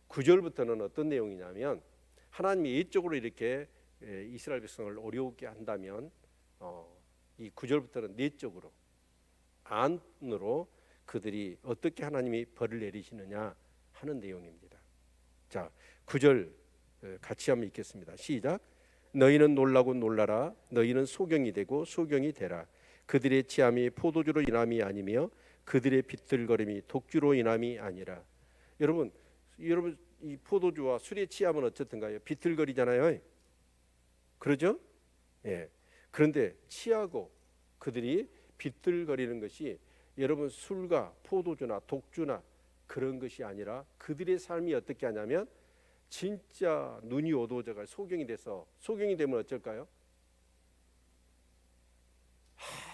9절부터는 어떤 내용이냐면 하나님이 이쪽으로 이렇게 이스라엘 백성을 어려우게 한다면 이 9절부터는 내적으로 안으로 그들이 어떻게 하나님이 벌을 내리시느냐 하는 내용입니다. 자, 9절 같이 한번 읽겠습니다. 시작. 너희는 놀라고 놀라라. 너희는 소경이 되고 소경이 되라. 그들의 취함이 포도주로 인함이 아니며 그들의 비틀거림이 독주로 인함이 아니라. 여러분 이 포도주와 술에 취하면 어쨌든가요? 비틀거리잖아요. 그러죠? 예. 그런데 취하고 그들이 비틀거리는 것이 여러분 술과 포도주나 독주나 그런 것이 아니라 그들의 삶이 어떻게 하냐면 진짜 눈이 어두워져가 소경이 돼서 소경이 되면 어쩔까요?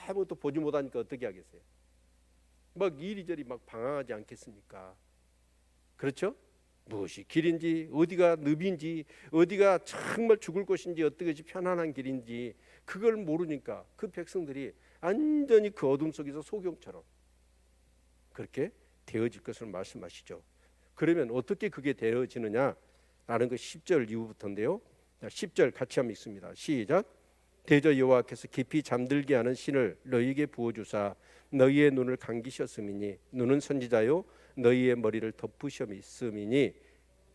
아무것도 보지 못하니까 어떻게 하겠어요? 막 이리저리 막 방황하지 않겠습니까? 그렇죠? 무엇이 길인지 어디가 늪인지 어디가 정말 죽을 곳인지 어떤 것이 편안한 길인지 그걸 모르니까 그 백성들이 완전히 그 어둠 속에서 소경처럼 그렇게 되어질 것을 말씀하시죠. 그러면 어떻게 그게 되어지느냐라는 거 10절 이후부터인데요. 10절 같이 한번 읽습니다. 시작. 대저 여호와께서 깊이 잠들게 하는 신을 너희에게 부어주사 너희의 눈을 감기셨음이니 눈은 선지자요 너희의 머리를 덮으셨음이니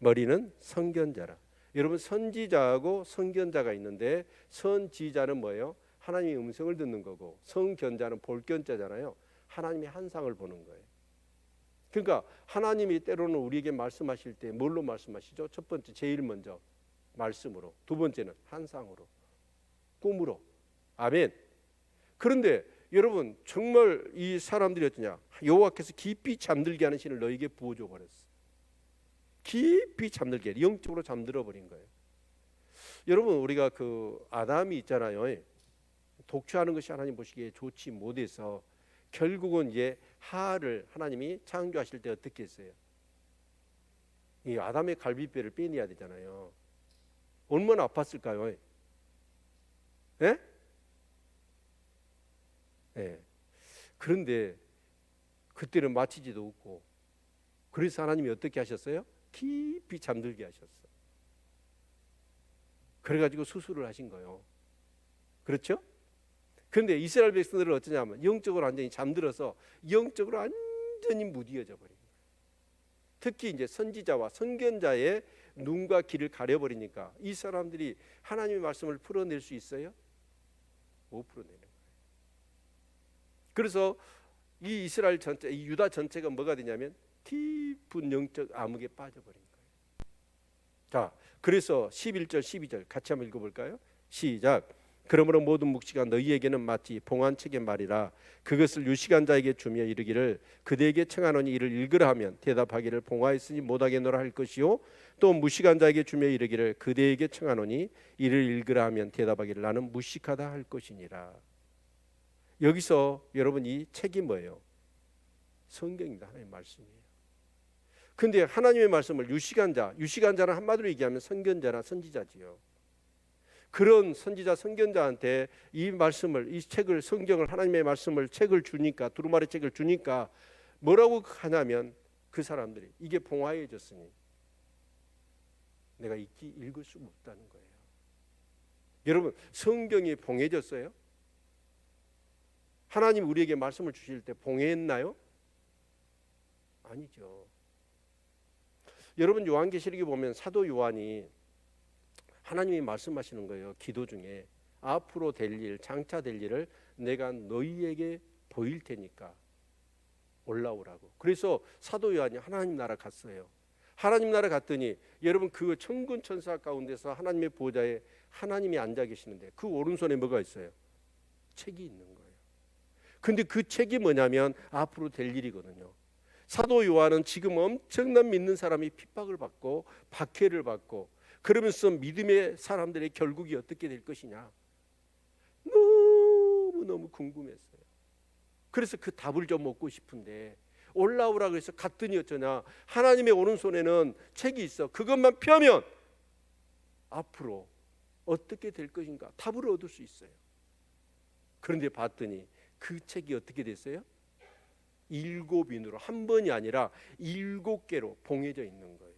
머리는 선견자라. 여러분 선지자하고 선견자가 있는데 선지자는 뭐예요? 하나님의 음성을 듣는 거고 선견자는 볼견자잖아요. 하나님의 한상을 보는 거예요. 그러니까 하나님이 때로는 우리에게 말씀하실 때 뭘로 말씀하시죠? 첫 번째 제일 먼저 말씀으로, 두 번째는 한상으로, 꿈으로. 아멘. 그런데 여러분 정말 이 사람들이 어떠냐? 여호와께서 깊이 잠들게 하는 신을 너희에게 부어줘 버렸어. 깊이 잠들게, 영적으로 잠들어 버린 거예요. 여러분 우리가 그 아담이 있잖아요. 독취하는 것이 하나님 보시기에 좋지 못해서 결국은 이제 하를 하나님이 창조하실 때 어떻게 했어요? 이 아담의 갈비뼈를 빼내야 되잖아요. 얼마나 아팠을까요? 예? 예. 그런데 그때는 마치지도 없고 그래서 하나님이 어떻게 하셨어요? 깊이 잠들게 하셨어. 그래가지고 수술을 하신 거예요. 그렇죠? 그런데 이스라엘 백성들은 어쩌냐면 영적으로 완전히 잠들어서 영적으로 완전히 무디어져 버린 거예요. 특히 이제 선지자와 선견자의 눈과 귀를 가려버리니까 이 사람들이 하나님의 말씀을 풀어낼 수 있어요? 못 풀어내는 거예요. 그래서 이 이스라엘 전체, 이 유다 전체가 뭐가 되냐면 깊은 영적 암흑에 빠져버린 거예요. 자, 그래서 11절 12절 같이 한번 읽어볼까요? 시작. 그러므로 모든 묵시가 너희에게는 마치 봉안책의 말이라 그것을 유식한 자에게 주며 이르기를 그대에게 청하노니 이를 읽으라 하면 대답하기를 봉화했으니 못하겠노라 할 것이요 또 무식한 자에게 주며 이르기를 그대에게 청하노니 이를 읽으라 하면 대답하기를 나는 무식하다 할 것이니라. 여기서 여러분 이 책이 뭐예요? 성경입니다. 하나님의 말씀이에요. 근데 하나님의 말씀을 유식한 자는 한마디로 얘기하면 선견자나 선지자지요. 그런 선지자 선견자한테 이 말씀을 이 책을 성경을 하나님의 말씀을 책을 주니까 두루마리 책을 주니까 뭐라고 하냐면 그 사람들이 이게 봉화해졌으니 내가 읽을 수가 없다는 거예요. 여러분 성경이 봉해졌어요? 하나님 우리에게 말씀을 주실 때 봉해했나요? 아니죠. 여러분 요한계시록에 보면 사도 요한이 하나님이 말씀하시는 거예요. 기도 중에 앞으로 될 일, 장차 될 일을 내가 너희에게 보일 테니까 올라오라고. 그래서 사도 요한이 하나님 나라 갔어요. 하나님 나라 갔더니 여러분 그 천군 천사 가운데서 하나님의 보좌에 하나님이 앉아 계시는데 그 오른손에 뭐가 있어요? 책이 있는 거예요. 근데 그 책이 뭐냐면 앞으로 될 일이거든요. 사도 요한은 지금 엄청난 믿는 사람이 핍박을 받고 박해를 받고 그러면서 믿음의 사람들의 결국이 어떻게 될 것이냐 너무너무 궁금했어요. 그래서 그 답을 좀 얻고 싶은데 올라오라 그래서 갔더니 어쩌냐, 하나님의 오른손에는 책이 있어. 그것만 펴면 앞으로 어떻게 될 것인가 답을 얻을 수 있어요. 그런데 봤더니 그 책이 어떻게 됐어요? 7인으로, 한 번이 아니라 7개로 봉해져 있는 거예요.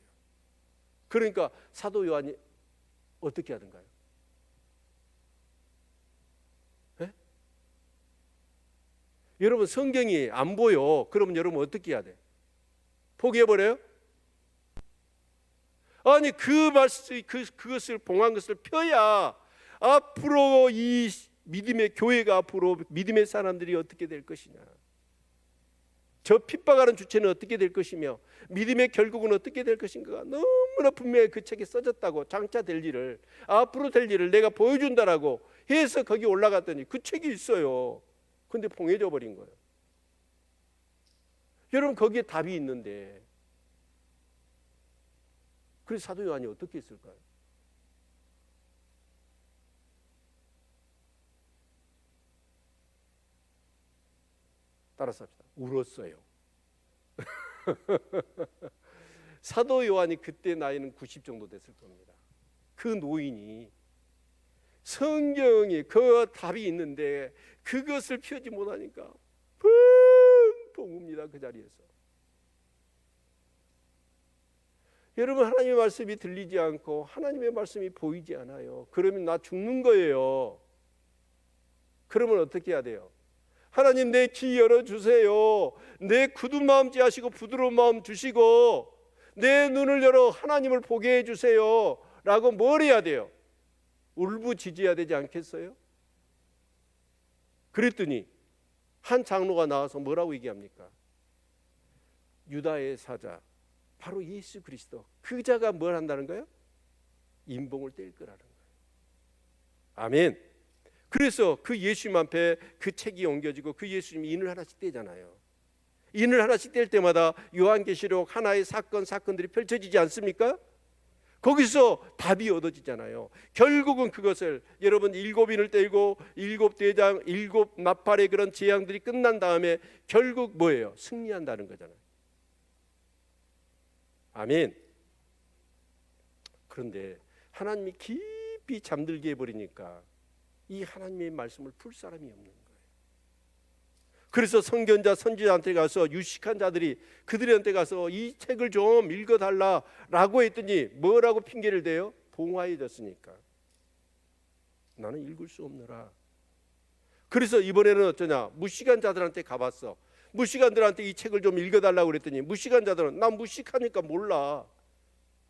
그러니까 사도 요한이 어떻게 하던가요? 네? 여러분 성경이 안 보여. 그러면 여러분 어떻게 해야 돼? 포기해버려요? 아니 그 말씀, 그것을 봉한 것을 펴야 앞으로 이 믿음의 교회가 앞으로 믿음의 사람들이 어떻게 될 것이냐, 저 핍박하는 주체는 어떻게 될 것이며 믿음의 결국은 어떻게 될 것인가가 너무나 분명히 그 책에 써졌다고. 장차 될 일을, 앞으로 될 일을 내가 보여준다라고 해서 거기 올라갔더니 그 책이 있어요. 근데 봉해져 버린 거예요. 여러분 거기에 답이 있는데 그래서 사도 요한이 어떻게 했을까요? 따라서 합시다. 울었어요. 사도 요한이 그때 나이는 90 정도 됐을 겁니다. 그 노인이 성경에 그 답이 있는데 그것을 펴지 못하니까 펑펑 웁니다. 그 자리에서. 여러분 하나님의 말씀이 들리지 않고 하나님의 말씀이 보이지 않아요. 그러면 나 죽는 거예요. 그러면 어떻게 해야 돼요? 하나님 내 귀 열어주세요. 내 굳은 마음 찌하시고 부드러운 마음 주시고 내 눈을 열어 하나님을 보게 해주세요 라고 뭘 해야 돼요? 울부짖어야 되지 않겠어요? 그랬더니 한 장로가 나와서 뭐라고 얘기합니까? 유다의 사자 바로 예수 그리스도, 그 자가 뭘 한다는 거예요? 인봉을 뗄 거라는 거예요. 아멘. 그래서 그 예수님 앞에 그 책이 옮겨지고 그 예수님이 인을 하나씩 떼잖아요. 인을 하나씩 뗄 때마다 요한계시록 하나의 사건들이 펼쳐지지 않습니까? 거기서 답이 얻어지잖아요. 결국은 그것을 여러분 7인을 떼고 7대장 7나팔의 그런 재앙들이 끝난 다음에 결국 뭐예요? 승리한다는 거잖아요. 아멘. 그런데 하나님이 깊이 잠들게 해버리니까 이 하나님의 말씀을 풀 사람이 없는 거예요. 그래서 선견자 선지자한테 가서 유식한 자들이 그들한테 가서 이 책을 좀 읽어달라라고 했더니 뭐라고 핑계를 대요? 봉화해졌으니까 나는 읽을 수 없느라. 그래서 이번에는 어쩌냐, 무식한 자들한테 가봤어. 무식한들한테 이 책을 좀 읽어달라고 그랬더니 무식한 자들은 난 무식하니까 몰라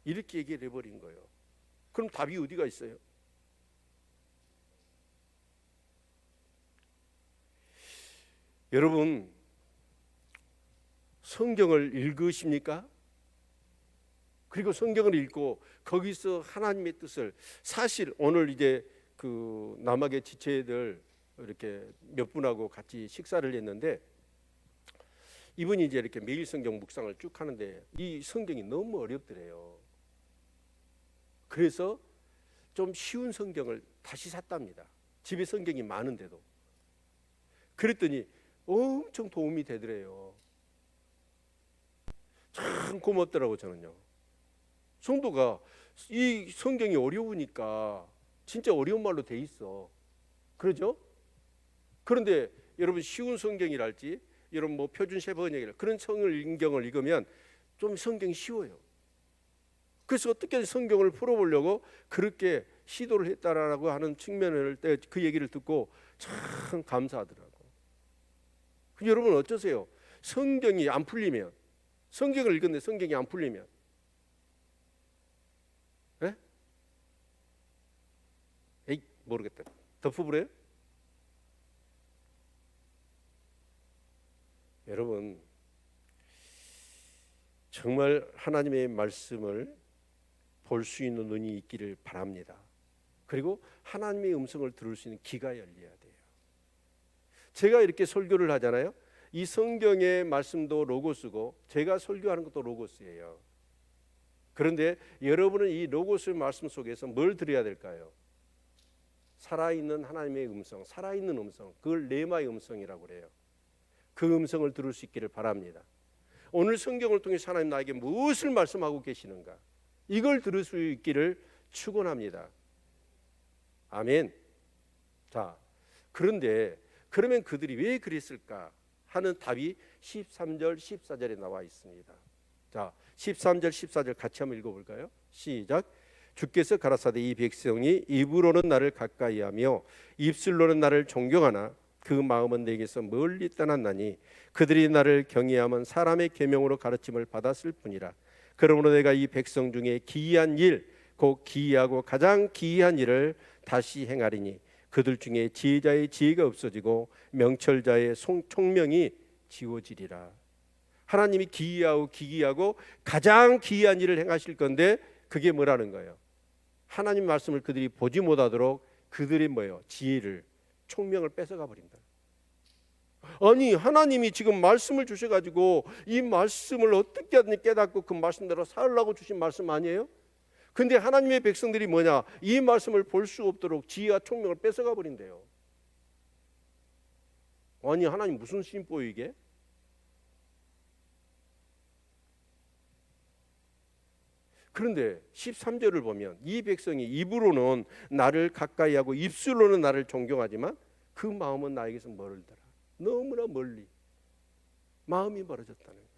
이렇게 얘기를 해버린 거예요. 그럼 답이 어디가 있어요? 여러분 성경을 읽으십니까? 그리고 성경을 읽고 거기서 하나님의 뜻을, 사실 오늘 이제 그 남학의 지체들 이렇게 몇 분하고 같이 식사를 했는데 이분이 이제 이렇게 매일 성경 묵상을 쭉 하는데 이 성경이 너무 어렵더래요. 그래서 좀 쉬운 성경을 다시 샀답니다. 집에 성경이 많은데도. 그랬더니 엄청 도움이 되더래요. 참 고맙더라고. 저는요, 성도가 이 성경이 어려우니까 진짜 어려운 말로 돼 있어. 그러죠? 그런데 여러분 쉬운 성경이랄지 여러분 뭐 표준 셰번역이라 그런 성경을 읽으면 좀 성경이 쉬워요. 그래서 어떻게 성경을 풀어보려고 그렇게 시도를 했다라고 하는 측면을 그 얘기를 듣고 참 감사하더라고. 여러분 어쩌세요? 성경이 안 풀리면, 성경을 읽었는데 성경이 안 풀리면, 예? 에이 모르겠다. 덮어버려요? 여러분 정말 하나님의 말씀을 볼 수 있는 눈이 있기를 바랍니다. 그리고 하나님의 음성을 들을 수 있는 귀가 열려야 돼요. 제가 이렇게 설교를 하잖아요. 이 성경의 말씀도 로고스고 제가 설교하는 것도 로고스예요. 그런데 여러분은 이 로고스의 말씀 속에서 뭘 들어야 될까요? 살아있는 하나님의 음성, 살아있는 음성, 그걸 레마의 음성이라고 그래요. 그 음성을 들을 수 있기를 바랍니다. 오늘 성경을 통해서 하나님 나에게 무엇을 말씀하고 계시는가, 이걸 들을 수 있기를 축원합니다. 아멘. 자, 그런데 그러면 그들이 왜 그랬을까 하는 답이 13절 14절에 나와 있습니다. 자, 13절 14절 같이 한번 읽어볼까요? 시작. 주께서 가라사대 이 백성이 입으로는 나를 가까이하며 입술로는 나를 존경하나 그 마음은 내게서 멀리 떠났나니 그들이 나를 경외하면 사람의 계명으로 가르침을 받았을 뿐이라. 그러므로 내가 이 백성 중에 기이한 일, 곧 기이하고 가장 기이한 일을 다시 행하리니 그들 중에 지혜자의 지혜가 없어지고 명철자의 총명이 지워지리라. 하나님이 기이하고 기이하고 가장 기이한 일을 행하실 건데 그게 뭐라는 거예요? 하나님 말씀을 그들이 보지 못하도록 그들의 뭐예요? 지혜를, 총명을 뺏어가 버린다. 아니 하나님이 지금 말씀을 주셔가지고 이 말씀을 어떻게 하든지 깨닫고 그 말씀대로 살라고 주신 말씀 아니에요? 근데 하나님의 백성들이 뭐냐? 이 말씀을 볼 수 없도록 지혜와 총명을 뺏어가 버린대요. 아니 하나님 무슨 심보요 이게? 그런데 13절을 보면 이 백성이 입으로는 나를 가까이하고 입술로는 나를 존경하지만 그 마음은 나에게서 멀더라. 너무나 멀리 마음이 멀어졌다는 거예요.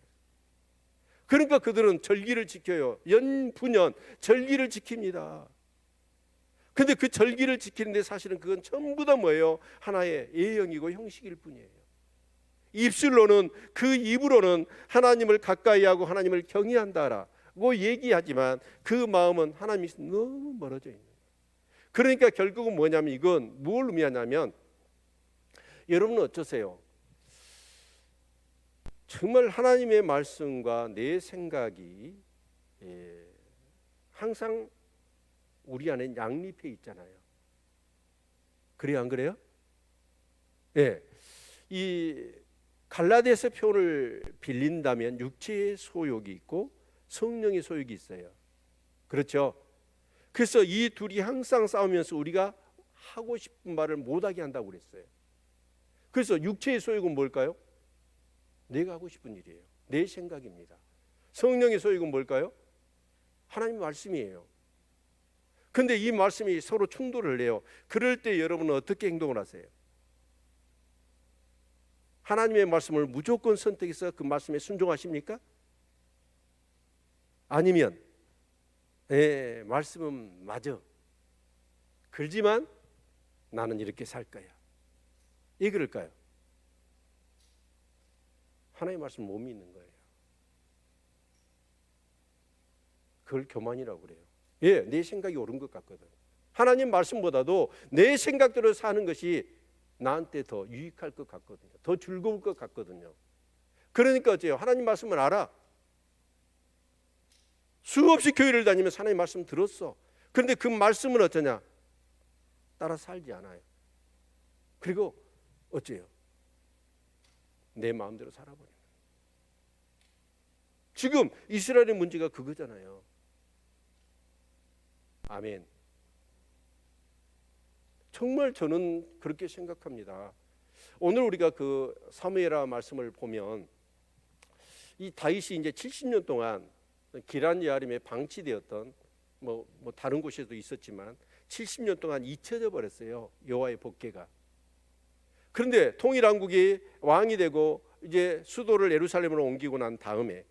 그러니까 그들은 절기를 지켜요. 연분연 절기를 지킵니다. 근데 그 절기를 지키는데 사실은 그건 전부 다 뭐예요? 하나의 예형이고 형식일 뿐이에요. 입술로는, 그 입으로는 하나님을 가까이하고 하나님을 경외한다라고 얘기하지만 그 마음은 하나님이 너무 멀어져 있는 거예요. 그러니까 결국은 뭐냐면 이건 뭘 의미하냐면, 여러분은 어떠세요? 정말 하나님의 말씀과 내 생각이 항상 우리 안에 양립해 있잖아요. 그래요, 안 그래요? 예. 이 갈라디아서 표현을 빌린다면 육체의 소욕이 있고 성령의 소욕이 있어요. 그렇죠? 그래서 이 둘이 항상 싸우면서 우리가 하고 싶은 말을 못하게 한다고 그랬어요. 그래서 육체의 소욕은 뭘까요? 내가 하고 싶은 일이에요. 내 생각입니다. 성령의 소욕은 뭘까요? 하나님의 말씀이에요. 근데 이 말씀이 서로 충돌을 해요. 그럴 때 여러분은 어떻게 행동을 하세요? 하나님의 말씀을 무조건 선택해서 그 말씀에 순종하십니까? 아니면 말씀은 맞아. 그렇지만 나는 이렇게 살 거야. 이 그럴까요? 하나님의 말씀 못 믿는 거예요. 그걸 교만이라고 그래요. 예, 내 생각이 옳은 것 같거든. 하나님 말씀보다도 내 생각대로 사는 것이 나한테 더 유익할 것 같거든요. 더 즐거울 것 같거든요. 그러니까 어째요? 하나님 말씀을 알아. 수없이 교회를 다니면서 하나님 말씀 들었어. 그런데 그 말씀은 어쩌냐? 따라 살지 않아요. 그리고 어째요? 내 마음대로 살아버리는. 지금 이스라엘의 문제가 그거잖아요. 아멘. 정말 저는 그렇게 생각합니다. 오늘 우리가 그 사무엘하 말씀을 보면 이 다윗이 이제 70년 동안 기럇 여아림에 방치되었던 뭐 다른 곳에도 있었지만 70년 동안 잊혀져 버렸어요. 여호와의 법궤가. 그런데 통일왕국이 왕이 되고 이제 수도를 예루살렘으로 옮기고 난 다음에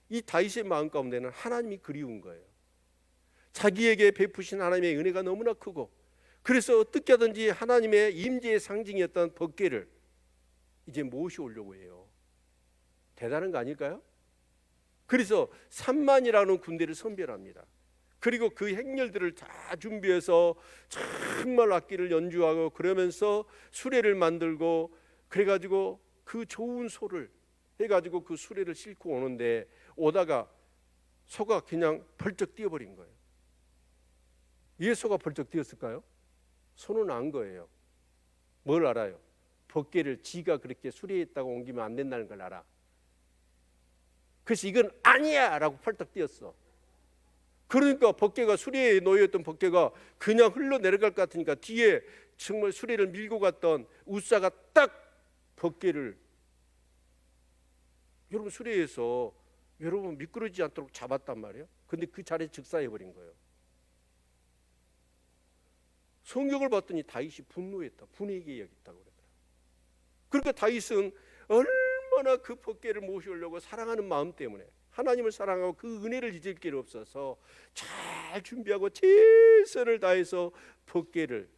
이 다윗의 마음 가운데는 하나님이 그리운 거예요. 자기에게 베푸신 하나님의 은혜가 너무나 크고, 그래서 어떻게 하든지 하나님의 임재의 상징이었던 법궤를 이제 모셔오려고 해요. 대단한 거 아닐까요? 그래서 3만이라는 군대를 선별합니다. 그리고 그 행렬들을 다 준비해서 정말 악기를 연주하고 그러면서 수레를 만들고 그래가지고 그 좋은 소를 해가지고 그 수레를 싣고 오는데 오다가 소가 그냥 벌쩍 뛰어버린 거예요. 왜 소가 벌쩍 뛰었을까요? 소는 안 거예요. 뭘 알아요? 법궤를 지가 그렇게 수레에다가 옮기면 안 된다는 걸 알아. 그래서 이건 아니야 라고 펄떡 뛰었어. 그러니까 법궤가 수레에 놓여있던 법궤가 그냥 흘러내려갈 것 같으니까 뒤에 정말 수레를 밀고 갔던 우사가 딱 법궤를 여러분 수레에서 여러분 미끄러지지 않도록 잡았단 말이에요. 근데 그 자리에 즉사해버린 거예요. 성경을 봤더니 다윗이 분노했다. 분에게 여겼다고 그러더라고요. 그러니까 다윗은 얼마나 그 법궤를 모시려고 사랑하는 마음 때문에 하나님을 사랑하고 그 은혜를 잊을 길 없어서 잘 준비하고 최선을 다해서 법궤를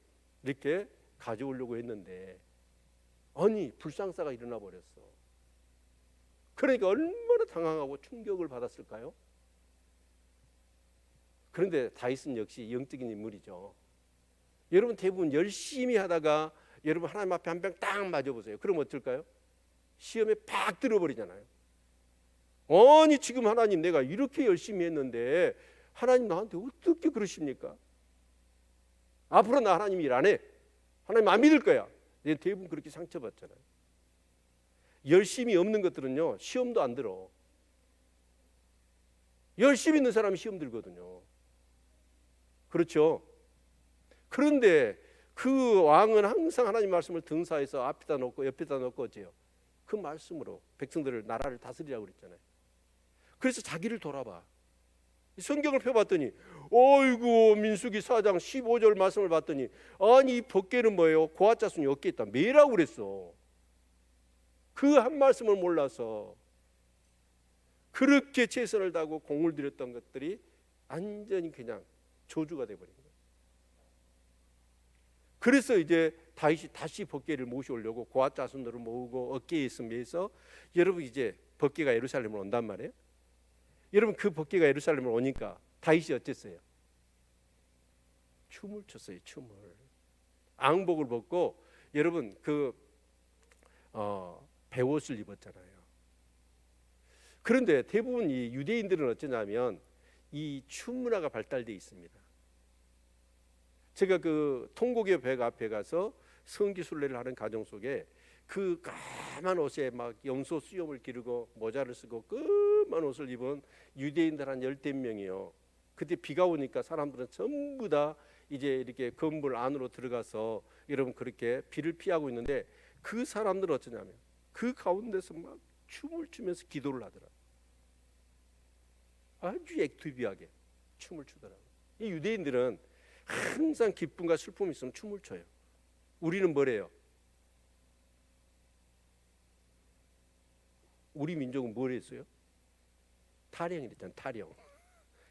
이렇게 가져오려고 했는데 아니 불상사가 일어나 버렸어. 그러니까 얼마나 당황하고 충격을 받았을까요? 그런데 다윗은 역시 영적인 인물이죠. 여러분 대부분 열심히 하다가 여러분 하나님 앞에 한 병 딱 맞아보세요. 그럼 어떨까요? 시험에 팍 들어버리잖아요. 아니 지금 하나님 내가 이렇게 열심히 했는데 하나님 나한테 어떻게 그러십니까? 앞으로 나 하나님 일 안 해. 하나님 안 믿을 거야. 대부분 그렇게 상처받잖아요. 열심히 없는 것들은요 시험도 안 들어. 열심히 있는 사람이 시험 들거든요. 그렇죠? 그런데 그 왕은 항상 하나님 말씀을 등사해서 앞에다 놓고 옆에다 놓고 어째요? 그 말씀으로 백성들을 나라를 다스리라고 그랬잖아요. 그래서 자기를 돌아봐. 성경을 펴봤더니 어이구 민수기 4장 15절 말씀을 봤더니 아니 이 법궤는 뭐예요? 고아자손이 어깨에 있다. 매라고 그랬어. 그 한 말씀을 몰라서 그렇게 최선을 다하고 공을 들였던 것들이 완전히 그냥 저주가 돼버린 거예요. 그래서 이제 다윗이 다시 법궤를 모셔오려고 고아자손들을 모으고 어깨에 있으면서 여러분 이제 법궤가 예루살렘으로 온단 말이에요. 여러분 그 법궤가 예루살렘으로 오니까 다윗이 어땠어요? 춤을 췄어요. 춤을. 앙복을 벗고 여러분 그 베옷을 입었잖아요. 그런데 대부분 이 유대인들은 어쩌냐면 이 춤 문화가 발달되어 있습니다. 제가 그 통곡의 앞에 가서 성기순례를 하는 가정 속에 그 까만 옷에 막 염소 수염을 기르고 모자를 쓰고 까만 옷을 입은 유대인들 한 10명이요. 그때 비가 오니까 사람들은 전부 다 이제 이렇게 건물 안으로 들어가서 여러분 그렇게 비를 피하고 있는데 그 사람들은 어쩌냐면 그 가운데서 막 춤을 추면서 기도를 하더라고요. 아주 액티비하게 춤을 추더라고요. 이 유대인들은 항상 기쁨과 슬픔이 있으면 춤을 춰요. 우리는 뭐래요? 우리 민족은 뭘 했어요? 타령이랬잖아요. 타령.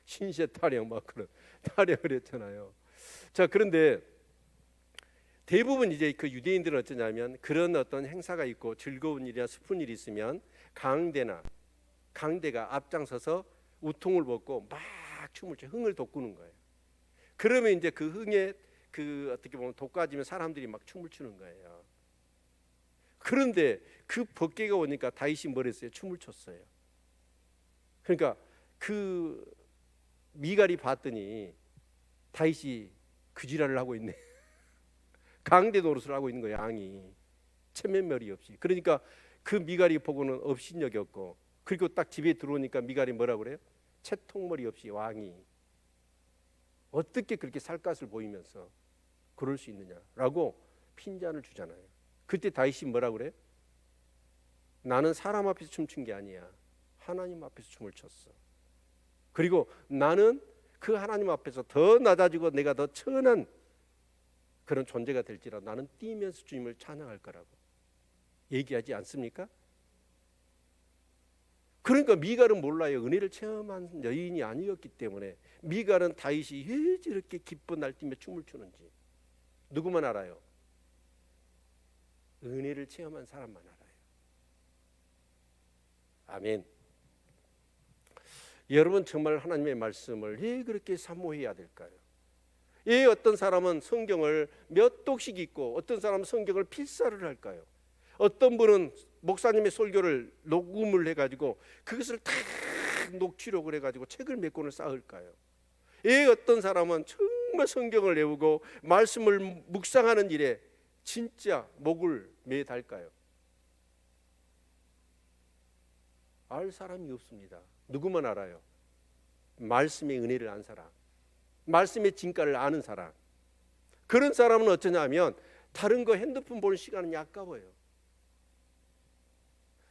신세 타령 막 그런 타령을 했잖아요. 자, 그런데 대부분 이제 그 유대인들은 어쩌냐면 그런 어떤 행사가 있고 즐거운 일이나 슬픈 일이 있으면 강대가 앞장서서 우통을 벗고 막 춤을 춰 흥을 돋구는 거예요. 그러면 이제 그 흥에 그 어떻게 보면 돋궈지면 사람들이 막 춤을 추는 거예요. 그런데 그 법궤가 오니까 다윗이 뭘 했어요? 춤을 췄어요. 그러니까 그 미갈이 봤더니 다윗이 그 지랄을 하고 있네. 강대 노릇을 하고 있는 거예요. 양이 체면멸이 없이. 그러니까 그 미갈이 보고는 업신여겼고 그리고 딱 집에 들어오니까 미갈이 뭐라고 그래요? 채통머리 없이 왕이 어떻게 그렇게 살갗을 보이면서 그럴 수 있느냐라고 핀잔을 주잖아요. 그때 다윗이 뭐라고 그래요? 나는 사람 앞에서 춤춘 게 아니야. 하나님 앞에서 춤을 췄어. 그리고 나는 그 하나님 앞에서 더 낮아지고 내가 더 천한 그런 존재가 될지라 나는 뛰면서 주님을 찬양할 거라고 얘기하지 않습니까? 그러니까 미갈은 몰라요. 은혜를 체험한 여인이 아니었기 때문에 미갈은 다윗이 왜 저렇게 기뻐 날뛰며 춤을 추는지 누구만 알아요? 은혜를 체험한 사람만 알아요. 아멘. 여러분 정말 하나님의 말씀을 왜 그렇게 사모해야 될까요? 왜 어떤 사람은 성경을 몇 독씩 읽고 어떤 사람은 성경을 필사를 할까요? 어떤 분은 목사님의 설교를 녹음을 해가지고 그것을 다 녹취록을 해가지고 책을 몇 권을 쌓을까요? 왜 어떤 사람은 정말 성경을 외우고 말씀을 묵상하는 일에 진짜 목을 매달까요? 알 사람이 없습니다. 누구만 알아요? 말씀의 은혜를 안 사람, 말씀의 진가를 아는 사람. 그런 사람은 어쩌냐면 다른 거 핸드폰 보는 시간은 아까워요.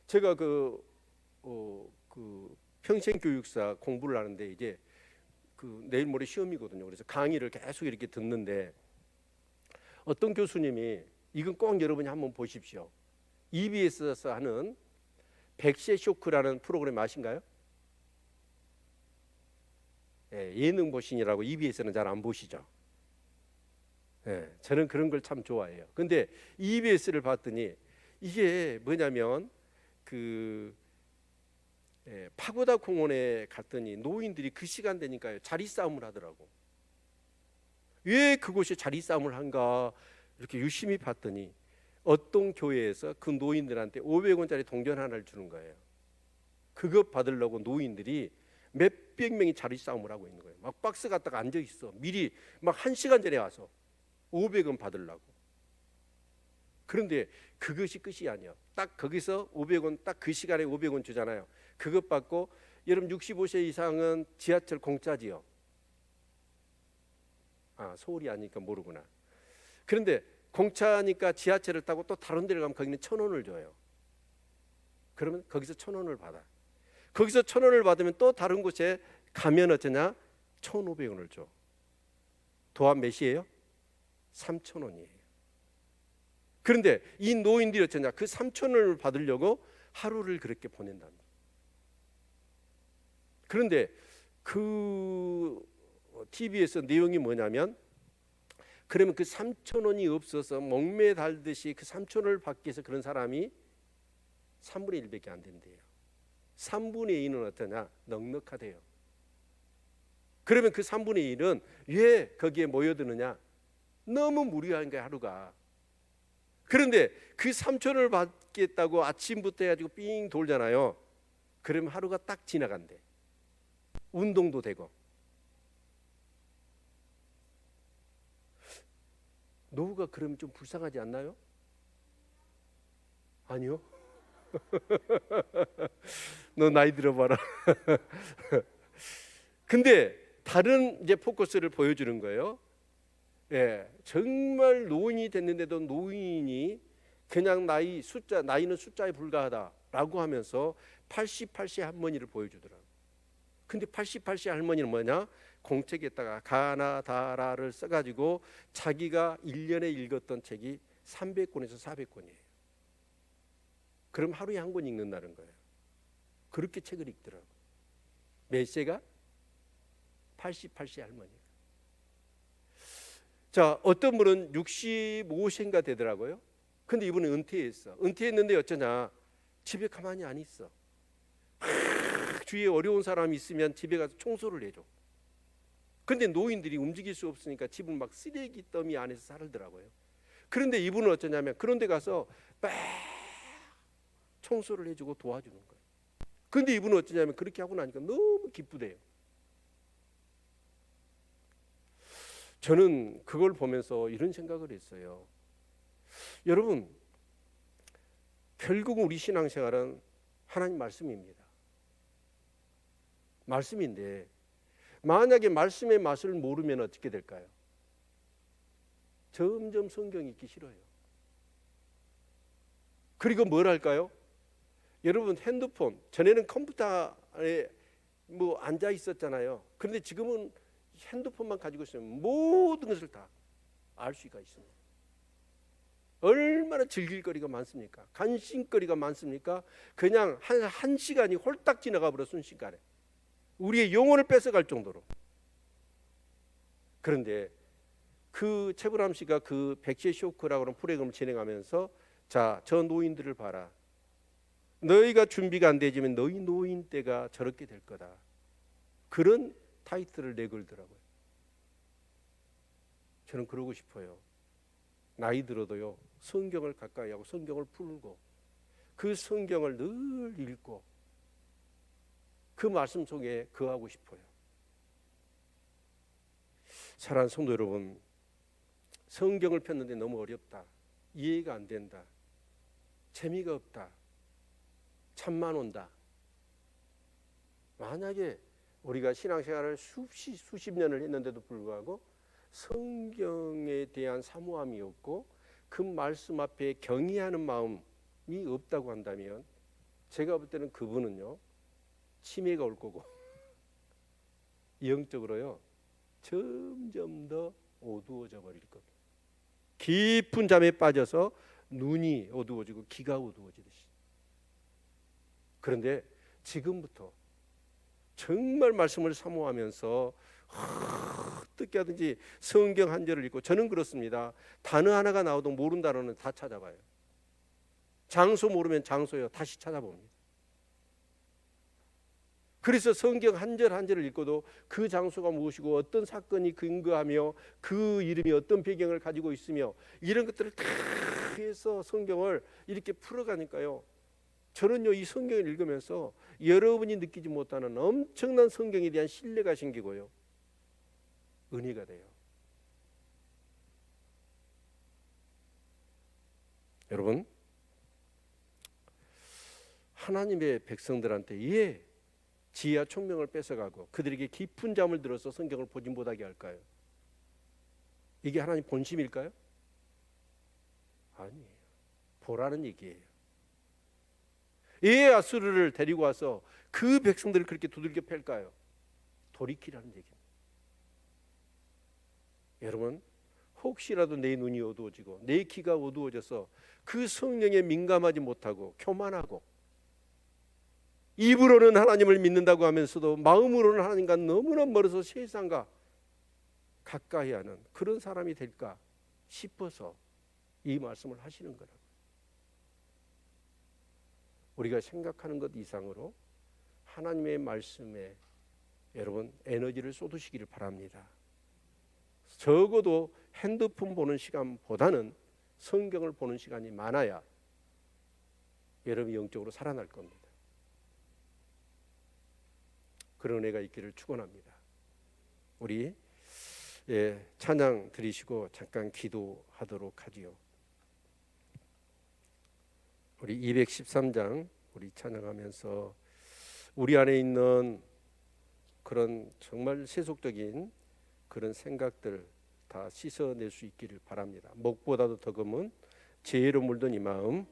제가 그 평생교육사 공부를 하는데 이제 내일 모레 시험이거든요. 그래서 강의를 계속 이렇게 듣는데 어떤 교수님이 이건 꼭 여러분이 한번 보십시오. EBS에서 하는 백세 쇼크라는 프로그램 아신가요? 예능 보신이라고 EBS는 잘 안 보시죠. 저는 그런 걸 참 좋아해요. 근데 EBS를 봤더니 이게 뭐냐면 파고다 공원에 갔더니 노인들이 그 시간 되니까요 자리 싸움을 하더라고. 왜 그곳이 자리 싸움을 한가 이렇게 유심히 봤더니 어떤 교회에서 그 노인들한테 500원짜리 동전 하나를 주는 거예요. 그거 받으려고 노인들이 몇백 명이 자리 싸움을 하고 있는 거예요. 막 박스 갖다가 앉아 있어. 미리 막 1시간 전에 와서 500원 받으려고. 그런데 그것이 끝이 아니야. 딱 거기서 500원 딱 그 시간에 500원 주잖아요. 그것 받고 여러분 65세 이상은 지하철 공짜지요. 서울이 아니니까 모르구나. 그런데 공짜니까 지하철을 타고 또 다른 데를 가면 거기는 1,000원을 줘요. 그러면 거기서 1,000원을 받아. 거기서 1,000원을 받으면 또 다른 곳에 가면 어쩌냐? 1,500원을 줘. 도합 몇이에요? 3,000원이에요. 그런데 이 노인들이 어쩌냐? 그 3,000원을 받으려고 하루를 그렇게 보낸답니다. 그런데 그 TV에서 내용이 뭐냐면 그러면 그 3,000원이 없어서 목매 달듯이 그 3,000원을 받기 위해서 그런 사람이 3분의 1밖에 안 된대요. 3분의 2는 어떠냐? 넉넉하대요. 그러면 그 3분의 1은 왜 거기에 모여드느냐? 너무 무료한 거야 하루가. 그런데 그 3,000원을 받겠다고 아침부터 해가지고 삥 돌잖아요. 그러면 하루가 딱 지나간대. 운동도 되고. 노후가 그러면 좀 불쌍하지 않나요? 아니요. 너 나이 들어봐라. 근데 다른 이제 포커스를 보여주는 거예요. 정말 노인이 됐는데도 노인이 그냥 나이는 숫자에 불과하다라고 하면서 88세 할머니를 보여주더라고요. 근데 88세 할머니는 뭐냐? 공책에다가 가나다라를 써가지고 자기가 1년에 읽었던 책이 300권에서 400권이에요. 그럼 하루에 한 권 읽는다는 거예요. 그렇게 책을 읽더라고요. 몇 세가? 88세 할머니가. 자, 어떤 분은 65세인가 되더라고요. 근데 이분은 은퇴했어. 은퇴했는데 어쩌냐? 집에 가만히 안 있어. 주위에 어려운 사람이 있으면 집에 가서 청소를 해줘. 근데 노인들이 움직일 수 없으니까 집은 막 쓰레기 더미 안에서 살더라고요. 그런데 이분은 어쩌냐면 그런 데 가서 막 청소를 해주고 도와주는 거예요. 근데 이분은 어쩌냐면 그렇게 하고 나니까 너무 기쁘대요. 저는 그걸 보면서 이런 생각을 했어요. 여러분, 결국 우리 신앙생활은 하나님 말씀입니다. 말씀인데 만약에 말씀의 맛을 모르면 어떻게 될까요? 점점 성경 읽기 싫어요. 그리고 뭘 할까요? 여러분 핸드폰, 전에는 컴퓨터에 뭐 앉아 있었잖아요. 그런데 지금은 핸드폰만 가지고 있으면 모든 것을 다 알 수가 있습니다. 얼마나 즐길 거리가 많습니까? 간식거리가 많습니까? 그냥 한 시간이 홀딱 지나가 버려. 순식간에 우리의 영혼을 뺏어갈 정도로. 그런데 그 최불암 씨가 그 백세 쇼크라고 하는 프로그램을 진행하면서 자, 저 노인들을 봐라. 너희가 준비가 안 되지만 너희 노인 때가 저렇게 될 거다. 그런 타이틀을 내걸더라고요. 저는 그러고 싶어요. 나이 들어도요, 성경을 가까이 하고 성경을 풀고 그 성경을 늘 읽고 그 말씀 속에 거하고 싶어요. 사랑하는 성도 여러분, 성경을 폈는데 너무 어렵다, 이해가 안 된다, 재미가 없다, 잠만 온다. 만약에 우리가 신앙생활을 수십 년을 했는데도 불구하고 성경에 대한 사모함이 없고 그 말씀 앞에 경의하는 마음이 없다고 한다면, 제가 볼 때는 그분은요, 치매가 올 거고 영적으로요 점점 더 어두워져 버릴 겁니다. 깊은 잠에 빠져서 눈이 어두워지고 귀가 어두워지듯이. 그런데 지금부터 정말 말씀을 사모하면서 어떻게 하든지 성경 한 절을 읽고, 저는 그렇습니다. 단어 하나가 나오도 모르는 단어는 다 찾아봐요. 장소 모르면 장소요 다시 찾아봅니다. 그래서 성경 한 절 한 절을 읽고도 그 장소가 무엇이고 어떤 사건이 근거하며 그 이름이 어떤 배경을 가지고 있으며 이런 것들을 다 해서 성경을 이렇게 풀어가니까요, 저는요 이 성경을 읽으면서 여러분이 느끼지 못하는 엄청난 성경에 대한 신뢰가 생기고요, 은혜가 돼요. 여러분, 하나님의 백성들한테 지혜와 총명을 뺏어가고 그들에게 깊은 잠을 들어서 성경을 보지 못하게 할까요? 이게 하나님 본심일까요? 아니에요. 보라는 얘기예요. 아수르를 데리고 와서 그 백성들을 그렇게 두들겨 팰까요? 돌이키라는 얘기입니다. 여러분, 혹시라도 내 눈이 어두워지고 내 귀가 어두워져서 그 성령에 민감하지 못하고 교만하고 입으로는 하나님을 믿는다고 하면서도 마음으로는 하나님과 너무나 멀어서 세상과 가까이 하는 그런 사람이 될까 싶어서 이 말씀을 하시는 거라고. 우리가 생각하는 것 이상으로 하나님의 말씀에 여러분 에너지를 쏟으시기를 바랍니다. 적어도 핸드폰 보는 시간보다는 성경을 보는 시간이 많아야 여러분이 영적으로 살아날 겁니다. 그런 은혜가 있기를 축원합니다. 우리 찬양 드리시고 잠깐 기도하도록 하지요. 우리 213장 우리 찬양하면서 우리 안에 있는 그런 정말 세속적인 그런 생각들 다 씻어낼 수 있기를 바랍니다. 목보다도 더 검은 지혜로 물든 이 마음,